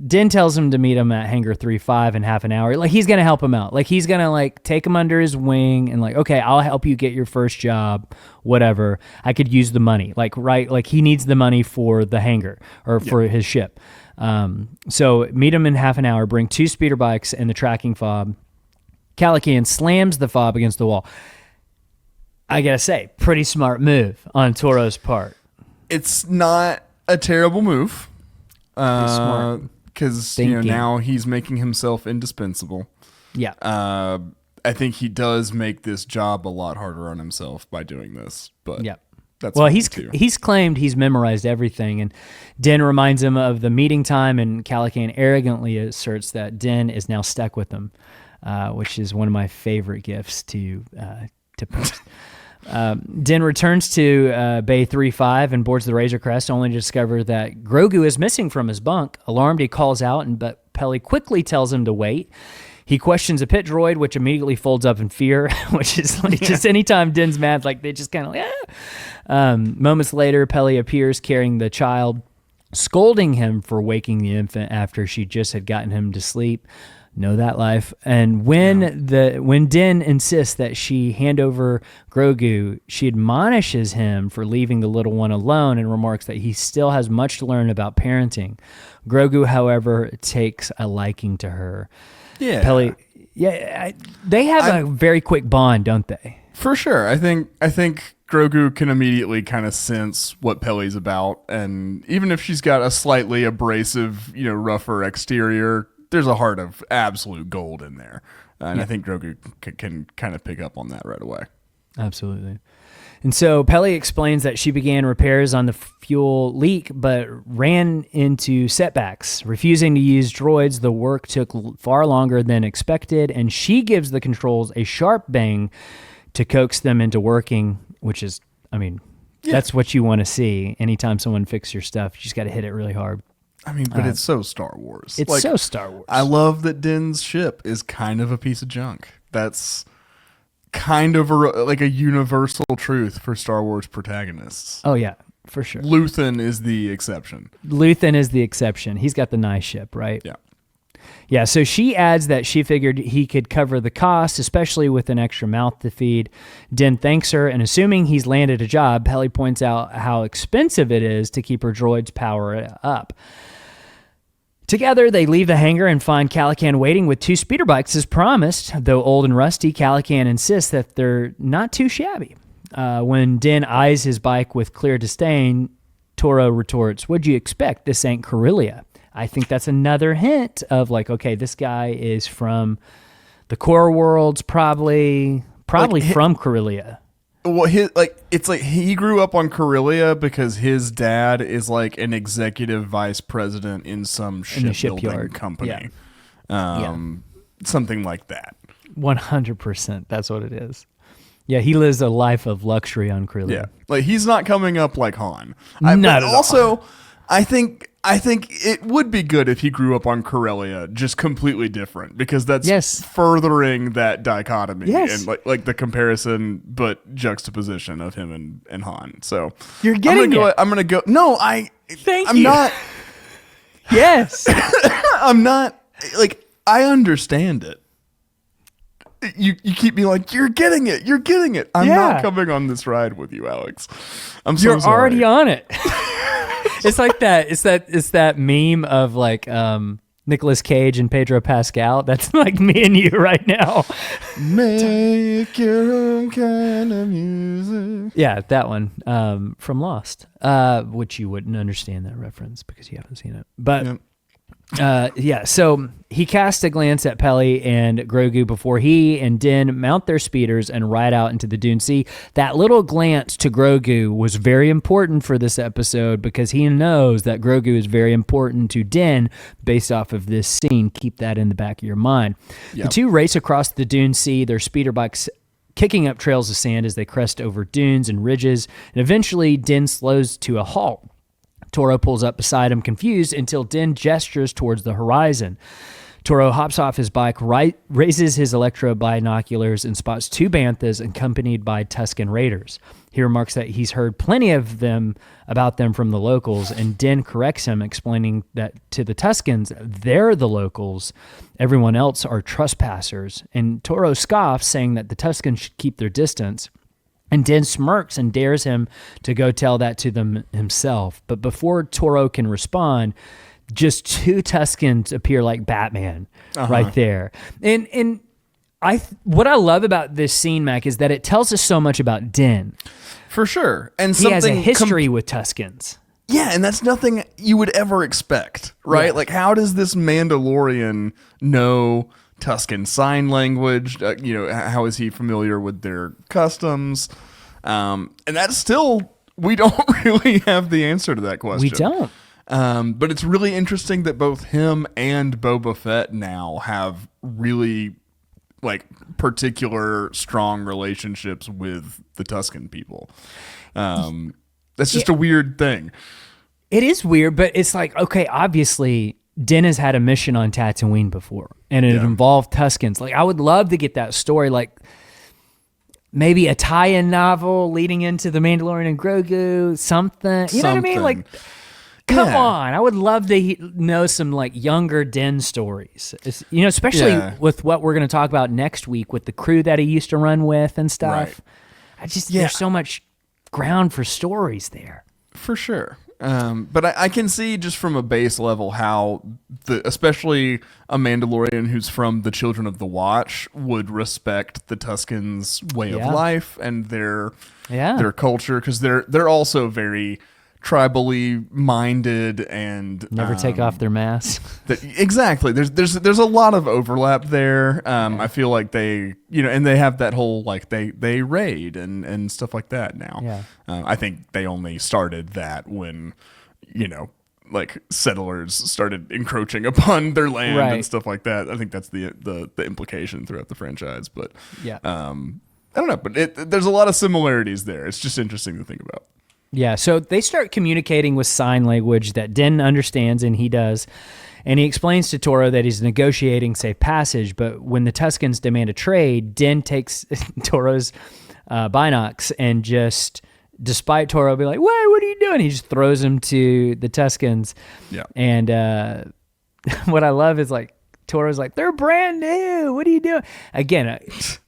Din tells him to meet him at Hangar 3-5 in half an hour. Like he's gonna help him out. Like he's gonna like take him under his wing and like, okay, I'll help you get your first job, whatever. I could use the money. Like he needs the money for the hangar or for his ship. So meet him in half an hour. Bring 2 speeder bikes and the tracking fob. Calican slams the fob against the wall. I gotta say, pretty smart move on Toro's part. It's not a terrible move. Smart. Because now he's making himself indispensable. Yeah. I think he does make this job a lot harder on himself by doing this. But that's he's claimed he's memorized everything, and Din reminds him of the meeting time, and Calican arrogantly asserts that Din is now stuck with him, which is one of my favorite gifts to post. Din returns to Bay 3-5 and boards the Razor Crest, only to discover that Grogu is missing from his bunk. Alarmed, he calls out, but Peli quickly tells him to wait. He questions a pit droid, which immediately folds up in fear, which is like just anytime Din's mad, like they just kind of moments later, Peli appears carrying the child, scolding him for waking the infant after she just had gotten him to sleep. Know that life. And when Din insists that she hand over Grogu, she admonishes him for leaving the little one alone and remarks that he still has much to learn about parenting. Grogu, however, takes a liking to her. Yeah. Peli, they have a very quick bond, don't they? For sure. I think Grogu can immediately kind of sense what Peli's about, and even if she's got a slightly abrasive, rougher exterior, there's a heart of absolute gold in there. And I think Grogu can kind of pick up on that right away. Absolutely. And so Peli explains that she began repairs on the fuel leak, but ran into setbacks. Refusing to use droids, the work took far longer than expected, and she gives the controls a sharp bang to coax them into working, which is, that's what you want to see. Anytime someone fixes your stuff, you just got to hit it really hard. But it's so Star Wars. It's so Star Wars. I love that Din's ship is kind of a piece of junk. That's kind of a universal truth for Star Wars protagonists. Oh, yeah, for sure. Luthen is the exception. He's got the nice ship, right? Yeah. Yeah, so she adds that she figured he could cover the cost, especially with an extra mouth to feed. Din thanks her, and assuming he's landed a job, Peli points out how expensive it is to keep her droids power up. Together, they leave the hangar and find Calican waiting with 2 speeder bikes as promised. Though old and rusty, Calican insists that they're not too shabby. When Din eyes his bike with clear disdain, Toro retorts, "What'd you expect? This ain't Corellia." I think that's another hint of okay, this guy is from the core worlds, probably from Corellia. Well, it's like he grew up on Corellia because his dad is like an executive vice president in some shipbuilding company. Yeah. Something like that. 100%. That's what it is. Yeah, he lives a life of luxury on Corellia. Yeah. He's not coming up like Han. Not at all. I think it would be good if he grew up on Corellia, just completely different, because that's furthering that dichotomy and like the comparison but juxtaposition of him and Han. So you're getting it. I'm gonna go. No, I'm you. not. Yes, I'm not. I understand it. You keep me you're getting it. You're getting it. I'm not coming on this ride with you, Alex. I'm so You're sorry. already on it. It's like that. It's that meme of Nicolas Cage and Pedro Pascal. That's like me and you right now. Make your own kind of music. Yeah, that one from Lost, which you wouldn't understand that reference because you haven't seen it. But so he casts a glance at Peli and Grogu before he and Din mount their speeders and ride out into the Dune Sea. That little glance to Grogu was very important for this episode because he knows that Grogu is very important to Din based off of this scene. Keep that in the back of your mind. Yep. The two race across the Dune Sea, their speeder bikes kicking up trails of sand as they crest over dunes and ridges, and eventually Din slows to a halt. Toro pulls up beside him, confused, until Din gestures towards the horizon. Toro hops off his bike, raises his electro binoculars, and spots 2 banthas accompanied by Tusken raiders. He remarks that he's heard plenty about them from the locals, and Din corrects him, explaining that to the Tuskens, they're the locals. Everyone else are trespassers. And Toro scoffs, saying that the Tuskens should keep their distance. And Din smirks and dares him to go tell that to them himself. But before Toro can respond, just 2 Tuskens appear like Batman right there. And what I love about this scene, Mac, is that it tells us so much about Din. For sure. And he has a history with Tuskens. Yeah, and that's nothing you would ever expect, right? Yeah. How does this Mandalorian know Tusken sign language? How is he familiar with their customs? And that's still, we don't really have the answer to that question. We don't. But it's really interesting that both him and Boba Fett now have really particular strong relationships with the Tusken people. That's just a weird thing. It is weird, but it's okay, obviously Din has had a mission on Tatooine before, and it involved Tuskens. I would love to get that story, maybe a tie-in novel leading into the Mandalorian and Grogu, something. You know what I mean? Come Yeah. on, I would love to know some like younger Din stories. Especially with what we're going to talk about next week with the crew that he used to run with and stuff. Right. There's so much ground for stories there. For sure. But I can see just from a base level how especially a Mandalorian who's from the Children of the Watch would respect the Tuscans' way of life and their culture, because they're also very tribally minded and never take off their masks. Exactly. There's a lot of overlap there. I feel like they and they have that whole like they raid and stuff like that now. Yeah. I think they only started that when like settlers started encroaching upon their land and stuff like that. I think that's the implication throughout the franchise. But I don't know. But there's a lot of similarities there. It's just interesting to think about. Yeah, so they start communicating with sign language that Din understands, and he does. And he explains to Toro that he's negotiating safe passage, but when the Tuscans demand a trade, Din takes Toro's binocs and just, despite Toro being like, "Wait, what are you doing?" He just throws him to the Tuscans. Yeah. And what I love is like, Toro's like, "They're brand new. What are you doing?" Again,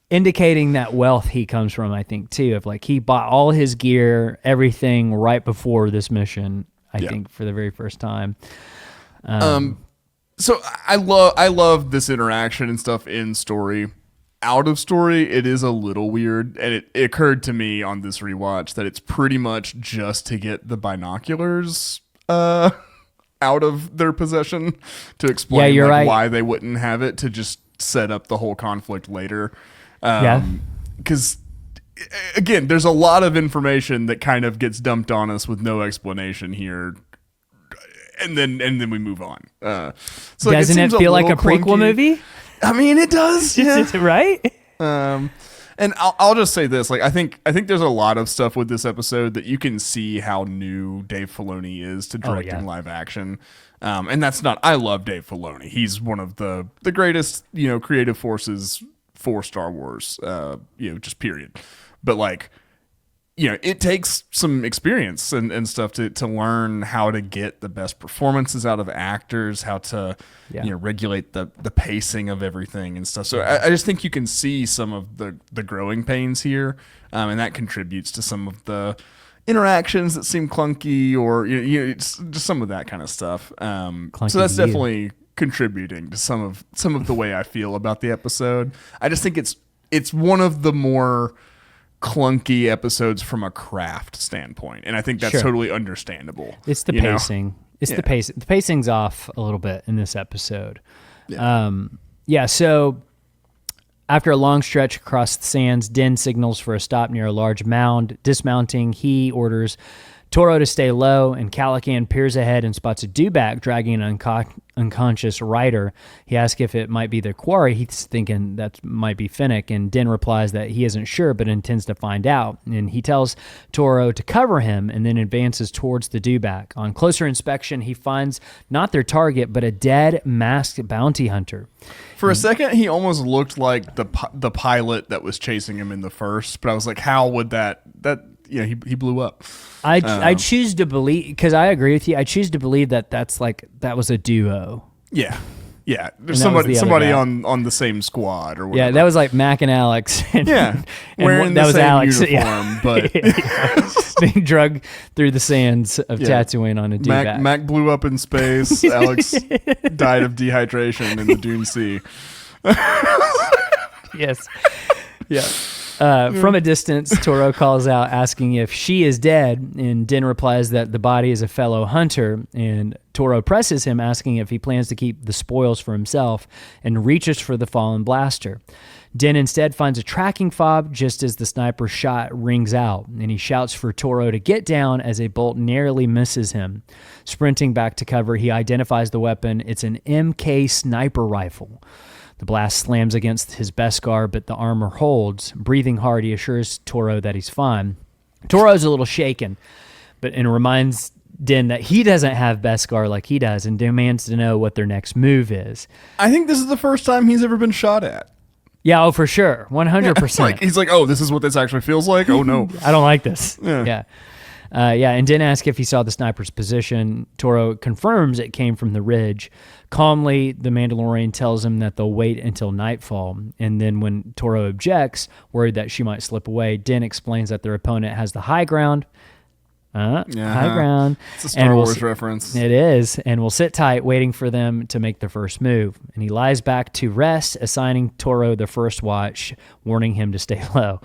indicating that wealth he comes from, I think, too, of like he bought all his gear, everything right before this mission, I think, for the very first time. So I love this interaction and stuff in story. Out of story, it is a little weird, and it occurred to me on this rewatch that it's pretty much just to get the binoculars out of their possession to explain why they wouldn't have it, to just set up the whole conflict later. Because again, there's a lot of information that kind of gets dumped on us with no explanation here, and then we move on. So doesn't it feel like a prequel movie? I mean, it does, right? And I'll just say this: like, I think there's a lot of stuff with this episode that you can see how new Dave Filoni is to directing live action. And that's not. I love Dave Filoni. He's one of the greatest creative forces for Star Wars, just period. But like, it takes some experience and stuff to learn how to get the best performances out of actors, how to regulate the pacing of everything and stuff. So I just think you can see some of the growing pains here, and that contributes to some of the interactions that seem clunky, or it's just some of that kind of stuff. So that's definitely contributing to some of the way I feel about the episode. I just think it's one of the more clunky episodes from a craft standpoint, and I think that's totally understandable. It's the pacing. It's the pacing. The pacing's off a little bit in this episode. So after a long stretch across the sands, Din signals for a stop near a large mound. Dismounting, he orders Toro to stay low, and Calican peers ahead and spots a dewback dragging an unconscious rider. He asks if it might be their quarry. He's thinking that might be Finnick, and Din replies that he isn't sure but intends to find out. And he tells Toro to cover him and then advances towards the dewback. On closer inspection, he finds not their target but a dead, masked bounty hunter. For a second, he almost looked like the pilot that was chasing him in the first, but I was like, how would that he blew up. I choose to believe, because I agree with you, I choose to believe that was a duo. Yeah. There's somebody on the same squad or whatever. Yeah, that was like Mac and Alex. And, wearing that the was same Alex, uniform, but being drugged through the sands of Tatooine on a dewback. Mac blew up in space. Alex died of dehydration in the Dune Sea. Yes. Yeah. From a distance, Toro calls out asking if she is dead, and Din replies that the body is a fellow hunter, and Toro presses him asking if he plans to keep the spoils for himself and reaches for the fallen blaster. Din instead finds a tracking fob just as the sniper shot rings out, and he shouts for Toro to get down as a bolt narrowly misses him. Sprinting back to cover, he identifies the weapon. It's an MK sniper rifle. The blast slams against his Beskar, but the armor holds. Breathing hard, he assures Toro that he's fine. Toro's a little shaken, and reminds Din that he doesn't have Beskar like he does, and demands to know what their next move is. I think this is the first time he's ever been shot at. Yeah, for sure. 100%. He's like, oh, this is what this actually feels like? Oh, no. I don't like this. Yeah. And Din asks if he saw the sniper's position. Toro confirms it came from the ridge. Calmly, the Mandalorian tells him that they'll wait until nightfall. And then when Toro objects, worried that she might slip away, Din explains that their opponent has the high ground. High ground. It's a Star Wars reference. It is. And we'll sit tight, waiting for them to make the first move. And he lies back to rest, assigning Toro the first watch, warning him to stay low.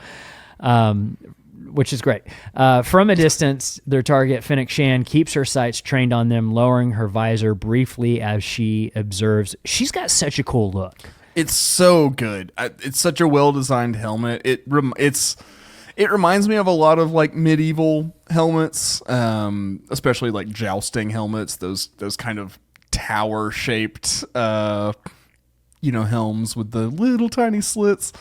Which is great. From a distance, their target, Fennec Shand, keeps her sights trained on them, lowering her visor briefly as she observes. She's got such a cool look. It's so good. It's such a well-designed helmet. It reminds me of a lot of like medieval helmets, especially like jousting helmets. Those kind of tower-shaped, helms with the little tiny slits.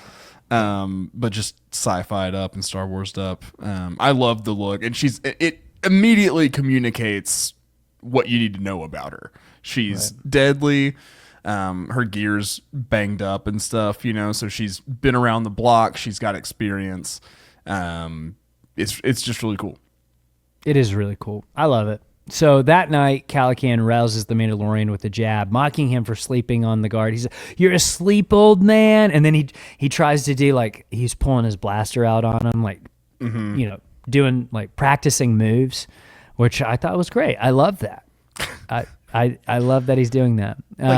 But just sci-fi'd up and Star Wars'd up. I love the look, and it immediately communicates what you need to know about her. She's deadly. Her gear's banged up and stuff, so she's been around the block. She's got experience. It's just really cool. It is really cool. I love it. So that night, Calican rouses the Mandalorian with a jab, mocking him for sleeping on the guard. He's like, "You're asleep, old man." And then he tries to do like he's pulling his blaster out on him, like doing like practicing moves, which I thought was great. I love that. I love that he's doing that.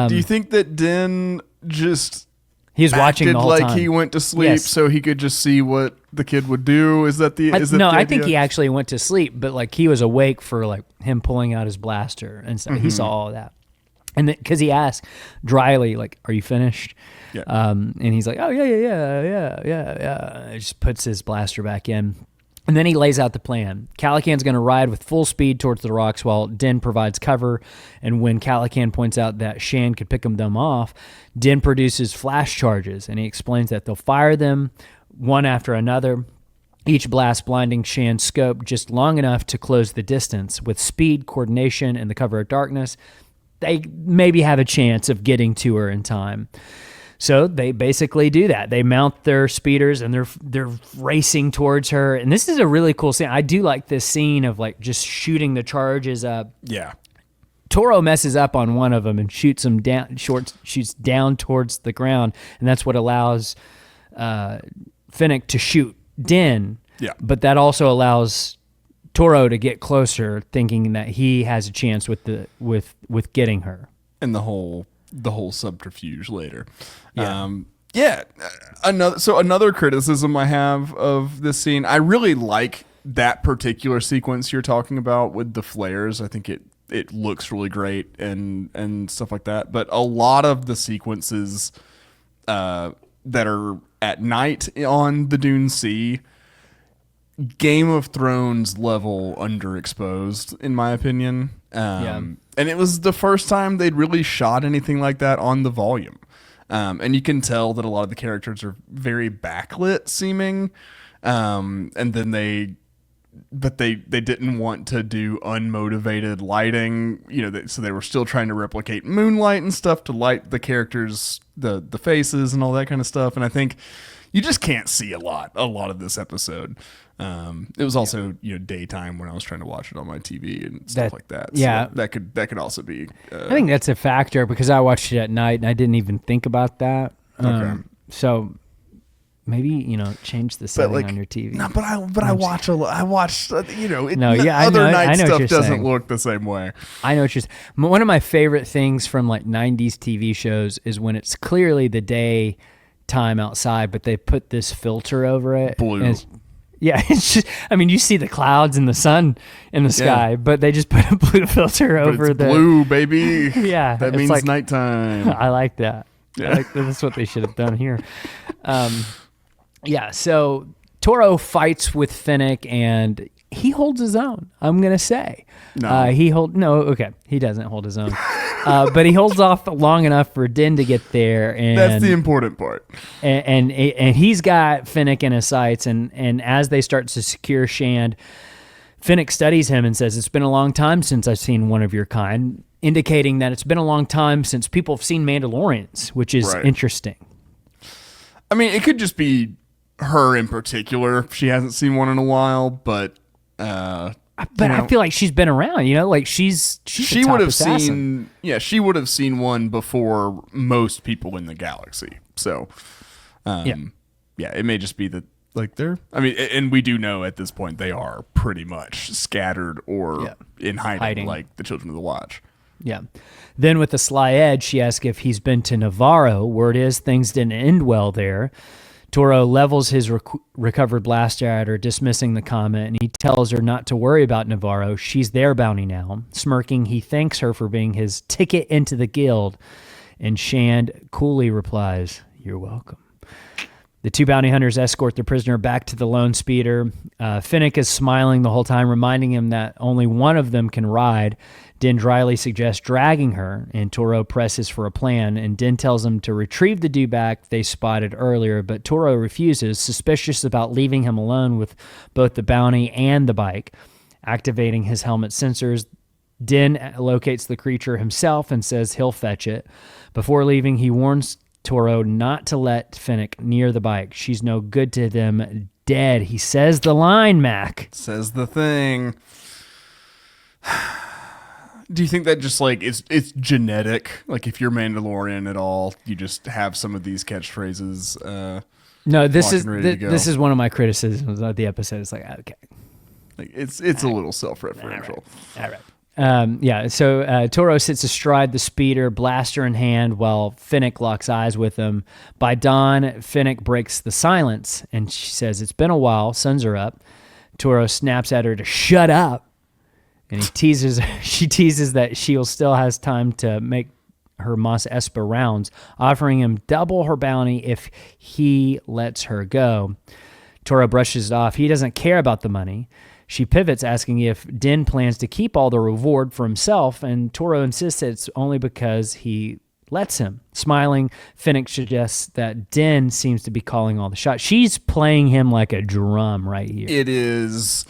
Do you think that Din just he's watching the whole time? He went to sleep so he could just see what the kid would do? Is that the no? I think he actually went to sleep, but like he was awake for like him pulling out his blaster and stuff. He saw all of that, and because he asked dryly, like, "Are you finished?" Yeah. And he's like, "Oh yeah." He just puts his blaster back in. And then he lays out the plan. Calican's going to ride with full speed towards the rocks while Din provides cover. And when Calican points out that Shand could pick them off, Din produces flash charges, and he explains that they'll fire them one after another, each blast blinding Shand's scope just long enough to close the distance. With speed, coordination, and the cover of darkness, they maybe have a chance of getting to her in time. So they basically do that. They mount their speeders and they're racing towards her. And this is a really cool scene. I do like this scene of like just shooting the charges up. Yeah. Toro messes up on one of them and shoots him down. Shoots down towards the ground, and that's what allows Fennec to shoot Din. Yeah. But that also allows Toro to get closer, thinking that he has a chance with getting her. And the whole subterfuge later. Yeah. Another criticism I have of this scene, I really like that particular sequence you're talking about with the flares. I think it looks really great and stuff like that. But a lot of the sequences that are at night on the Dune Sea, Game of Thrones level underexposed, in my opinion. And it was the first time they'd really shot anything like that on the volume. And you can tell that a lot of the characters are very backlit seeming. And then they didn't want to do unmotivated lighting, so they were still trying to replicate moonlight and stuff to light the characters, the faces and all that kind of stuff. And I think you just can't see a lot of this episode. It was also, daytime when I was trying to watch it on my TV and stuff like that. Yeah. So that could also be, I think that's a factor because I watched it at night and I didn't even think about that. Okay. So maybe, change the setting on your TV. No, but I watch other I night know what stuff you're doesn't saying. look the same way. I know what you're saying. One of my favorite things from like 90s TV shows is when it's clearly the day time outside, but they put this filter over it. Blue. It's just, you see the clouds and the sun in the sky, but they just put a blue filter over it's blue, baby. Yeah. That means like, nighttime. I like that. Yeah. That's what they should have done here. So Toro fights with Fennec and he holds his own, I'm going to say. No. He doesn't hold his own. But he holds off long enough for Din to get there. And that's the important part. And he's got Fennec in his sights. And as they start to secure Shand, Fennec studies him and says, "It's been a long time since I've seen one of your kind," indicating that it's been a long time since people have seen Mandalorians, which is interesting. It could just be her in particular. She hasn't seen one in a while, but But I feel like she's been around, like she's she a top would have assassin. she would have seen one before most people in the galaxy. So, it may just be that they're. I mean, and we do know at this point they are pretty much scattered or in hiding, like the Children of the Watch. Yeah. Then with the sly edge, she asks if he's been to Navarro. Word is things didn't end well there. Toro levels his recovered blaster at her, dismissing the comment, and he tells her not to worry about Navarro. She's their bounty now. Smirking, he thanks her for being his ticket into the guild, and Shand coolly replies, "You're welcome." The two bounty hunters escort the prisoner back to the lone speeder. Finnick is smiling the whole time, reminding him that only one of them can ride. Din dryly suggests dragging her, and Toro presses for a plan, and Din tells him to retrieve the dewback they spotted earlier, but Toro refuses, suspicious about leaving him alone with both the bounty and the bike. Activating his helmet sensors, Din locates the creature himself and says he'll fetch it. Before leaving, he warns Toro not to let Finnick near the bike. She's no good to them. Dead. He says the line, Mac. Says the thing. Do you think that just it's genetic? Like if you're Mandalorian at all, you just have some of these catchphrases. No, this is one of my criticisms of the episode. It's like, okay, it's a little self-referential. All right. So Toro sits astride the speeder, blaster in hand, while Finnick locks eyes with him. By dawn, Finnick breaks the silence, and she says, "It's been a while, suns are up." Toro snaps at her to shut up, and she teases that she'll still has time to make her Mos Espa rounds, offering him double her bounty if he lets her go. Toro brushes it off. He doesn't care about the money. She pivots, asking if Din plans to keep all the reward for himself, and Toro insists it's only because he lets him. Smiling, Finnick suggests that Din seems to be calling all the shots. She's playing him like a drum right here. It is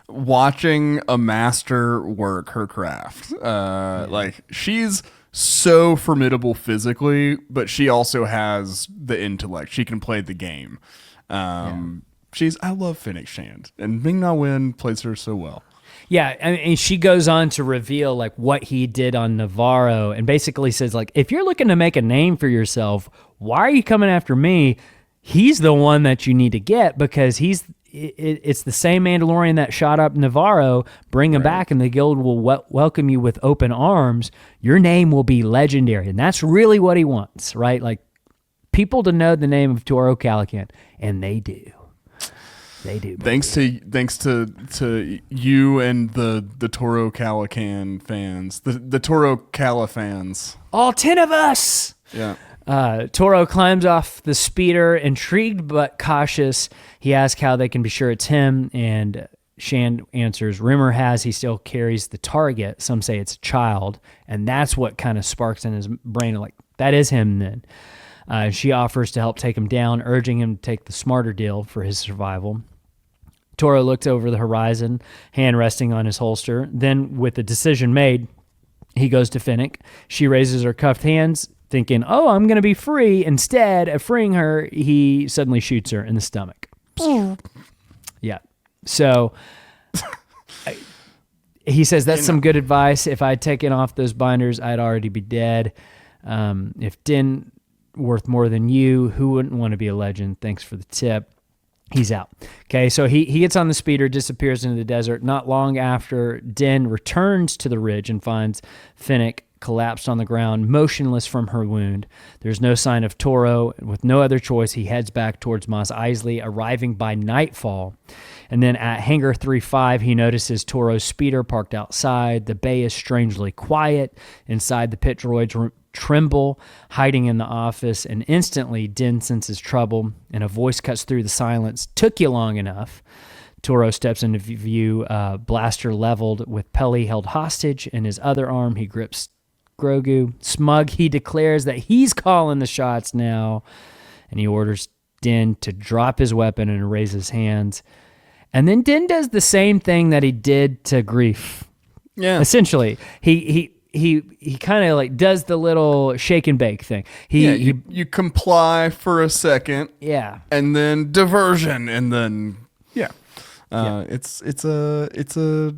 watching a master work her craft. She's so formidable physically, but she also has the intellect. She can play the game. I love Finnick Shand, and Ming-Na Wen plays her so well. Yeah, and she goes on to reveal what he did on Navarro, and basically says if you're looking to make a name for yourself, why are you coming after me? He's the one that you need to get because it's the same Mandalorian that shot up Navarro. Bring him back, and the guild will welcome you with open arms. Your name will be legendary, and that's really what he wants, right? People to know the name of Toro Calican, and they do. They do. Thanks to you and the Toro Calican fans, the Toro Cala fans. All 10 of us. Yeah. Toro climbs off the speeder, intrigued but cautious. He asks how they can be sure it's him, and Shand answers, rumor has he still carries the target. Some say it's a child, and that's what kind of sparks in his brain. That is him then. She offers to help take him down, urging him to take the smarter deal for his survival. Toro looks over the horizon, hand resting on his holster. Then, with the decision made, he goes to Finnick. She raises her cuffed hands, thinking, "Oh, I'm going to be free." Instead of freeing her, he suddenly shoots her in the stomach. Yeah. So he says, "That's some good advice. If I'd taken off those binders, I'd already be dead. If Din worth more than you, who wouldn't want to be a legend? Thanks for the tip." He's out. Okay, so he gets on the speeder, disappears into the desert. Not long after, Din returns to the ridge and finds Finnick collapsed on the ground, motionless from her wound. There's no sign of Toro. With no other choice, he heads back towards Mos Eisley, arriving by nightfall. And then at Hangar 3-5, he notices Toro's speeder parked outside. The bay is strangely quiet. Inside, the pit droids tremble, hiding in the office, and instantly Din senses trouble, and a voice cuts through the silence. "Took you long enough." Toro steps into view, blaster leveled with Peli held hostage. In his other arm, he grips Grogu. Smug, he declares that he's calling the shots now, and he orders Din to drop his weapon and raise his hands. And then Din does the same thing that he did to Grief. Yeah. Essentially, he kind of does the little shake and bake thing. You comply for a second. Yeah. And then diversion, and then it's a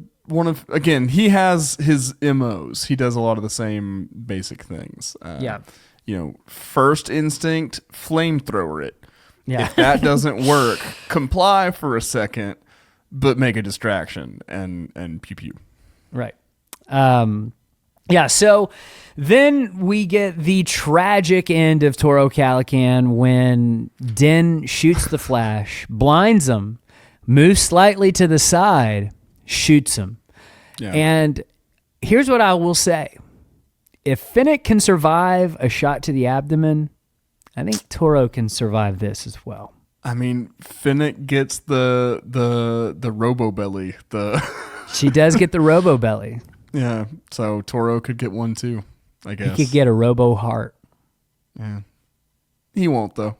again, he has his MOs. He does a lot of the same basic things. First instinct, flamethrower it. Yeah. If that doesn't work, comply for a second, but make a distraction and pew pew. Right. So then we get the tragic end of Toro Calican when Din shoots the Flash, blinds him, moves slightly to the side, shoots him. Yeah. And here's what I will say. If Fennec can survive a shot to the abdomen, I think Toro can survive this as well. I mean, Fennec gets the robo belly. She does get the robo belly. Yeah, so Toro could get one too, I guess. He could get a robo heart. Yeah. He won't, though.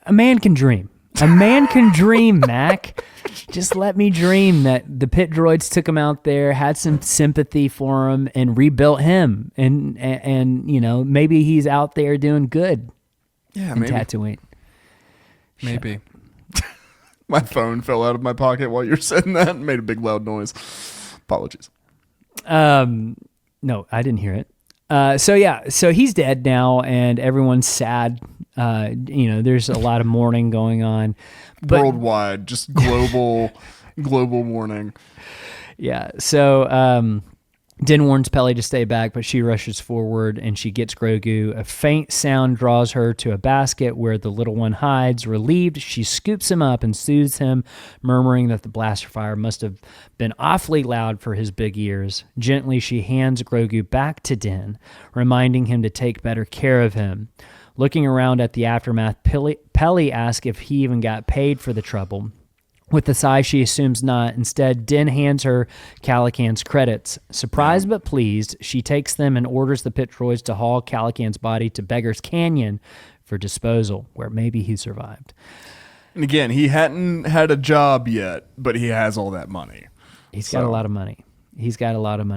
A man can dream. A man can dream, Mac. Just let me dream that the pit droids took him out there, had some sympathy for him, and rebuilt him. And maybe he's out there doing good. Yeah, in maybe. Tatooine. Maybe. My phone fell out of my pocket while you were saying that and made a big loud noise. Apologies. No, I didn't hear it. So he's dead now, and everyone's sad. There's a lot of mourning going on. But, worldwide, just global mourning. Yeah. So Din warns Peli to stay back, but she rushes forward and she gets Grogu. A faint sound draws her to a basket where the little one hides. Relieved, she scoops him up and soothes him, murmuring that the blaster fire must have been awfully loud for his big ears. Gently, she hands Grogu back to Din, reminding him to take better care of him. Looking around at the aftermath, Peli asks if he even got paid for the trouble. With a sigh, she assumes not. Instead, Din hands her Calican's credits. Surprised but pleased, she takes them and orders the pit droids to haul Calican's body to Beggar's Canyon for disposal, where maybe he survived. And again, he hadn't had a job yet, but he has all that money. He's got a lot of money.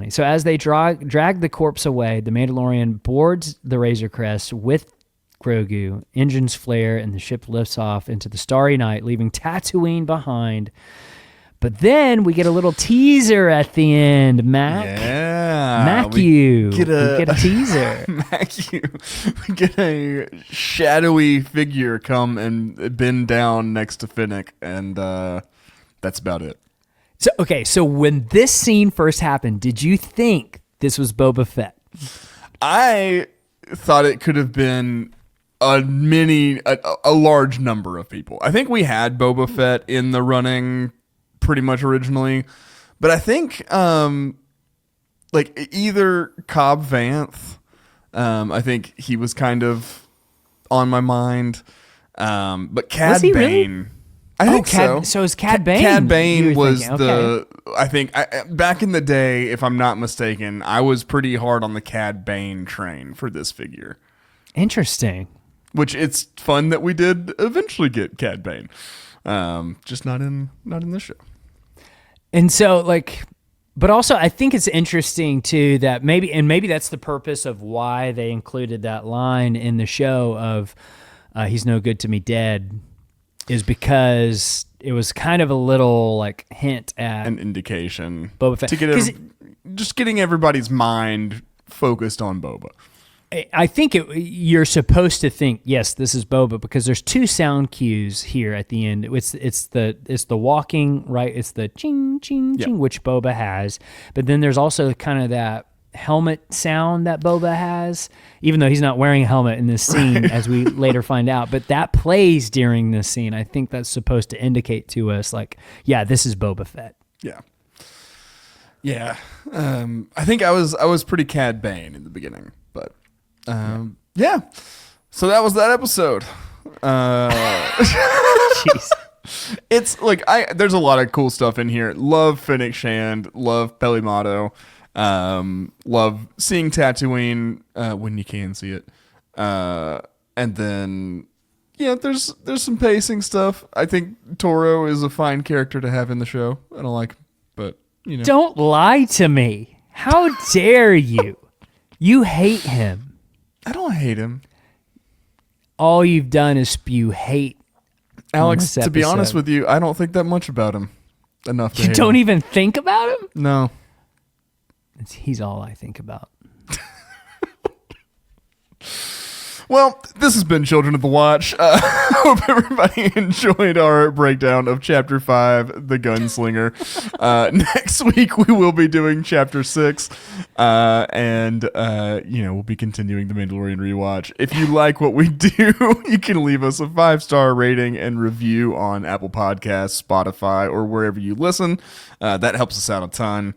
So as they drag the corpse away, the Mandalorian boards the Razor Crest with Grogu, engines flare, and the ship lifts off into the starry night, leaving Tatooine behind. But then we get a little teaser at the end, Mac. Yeah. We get a teaser. We get a shadowy figure come and bend down next to Fennec, and that's about it. So when this scene first happened, did you think this was Boba Fett? I thought it could have been a large number of people. I think we had Boba Fett in the running pretty much originally, but I think either Cobb Vanth, I think he was kind of on my mind, but Cad Bane. Really? I think so. So is Cad Bane? Cad Bane was I think back in the day, if I'm not mistaken, I was pretty hard on the Cad Bane train for this figure. Interesting. Which it's fun that we did eventually get Cad Bane, just not in this show. And so, but also I think it's interesting too that maybe that's the purpose of why they included that line in the show of "He's no good to me dead," is because it was kind of a little hint at an indication Boba Fett to get just getting everybody's mind focused on Boba. I think you're supposed to think, yes, this is Boba, because there's two sound cues here at the end. It's the walking, right? It's the ching ching ching, which Boba has, but then there's also kind of that helmet sound that Boba has, even though he's not wearing a helmet in this scene, as we later find out. But that plays during this scene. I think that's supposed to indicate to us, this is Boba Fett. Yeah. Yeah. I think I was pretty Cad Bane in the beginning, but. Yeah. So that was that episode. Jeez. It's there's a lot of cool stuff in here. Love Fennec Shand, love Peli Motto, love seeing Tatooine when you can see it. And then there's some pacing stuff. I think Toro is a fine character to have in the show. I don't like him, but Don't lie to me. How dare you? You hate him. I don't hate him. All you've done is spew hate. Alex, to be honest with you, I don't think that much about him. enough to You hate don't him. even think about him? No. He's all I think about. Well, this has been Children of the Watch. Hope everybody enjoyed our breakdown of Chapter 5, The Gunslinger. Next week, we will be doing Chapter 6. And we'll be continuing the Mandalorian Rewatch. If you like what we do, you can leave us a 5-star rating and review on Apple Podcasts, Spotify, or wherever you listen. That helps us out a ton.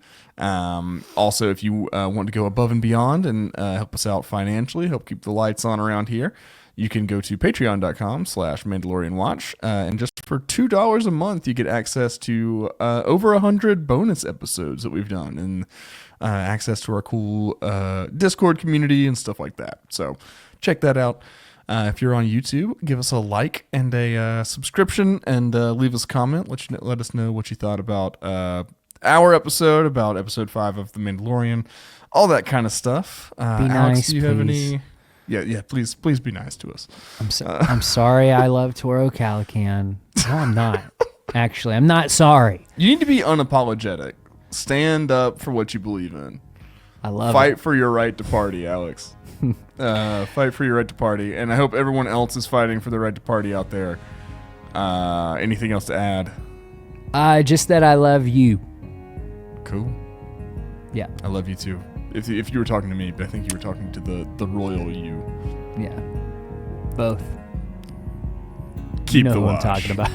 Also, if you want to go above and beyond and help us out financially, help keep the lights on around here, you can go to patreon.com/Mandalorian Watch. And just for $2 a month, you get access to over 100 bonus episodes that we've done and access to our cool Discord community and stuff like that. So check that out. If you're on YouTube, give us a like and a subscription and leave us a comment. Let us know what you thought about our episode, about episode 5 of The Mandalorian, all that kind of stuff. Be Alex, nice, do you have please. any? Yeah, please be nice to us. I'm sorry I love Toro Calican. No, I'm not. Actually, I'm not sorry. You need to be unapologetic. Stand up for what you believe in. I love Fight it. for your right to party, Alex. Fight for your right to party. And I hope everyone else is fighting for the right to party out there. Anything else to add? Just that I love you. Cool. Yeah. I love you too. If you were talking to me, but I think you were talking to the royal you. Yeah. Both. Keep you know the who watch. I'm talking about.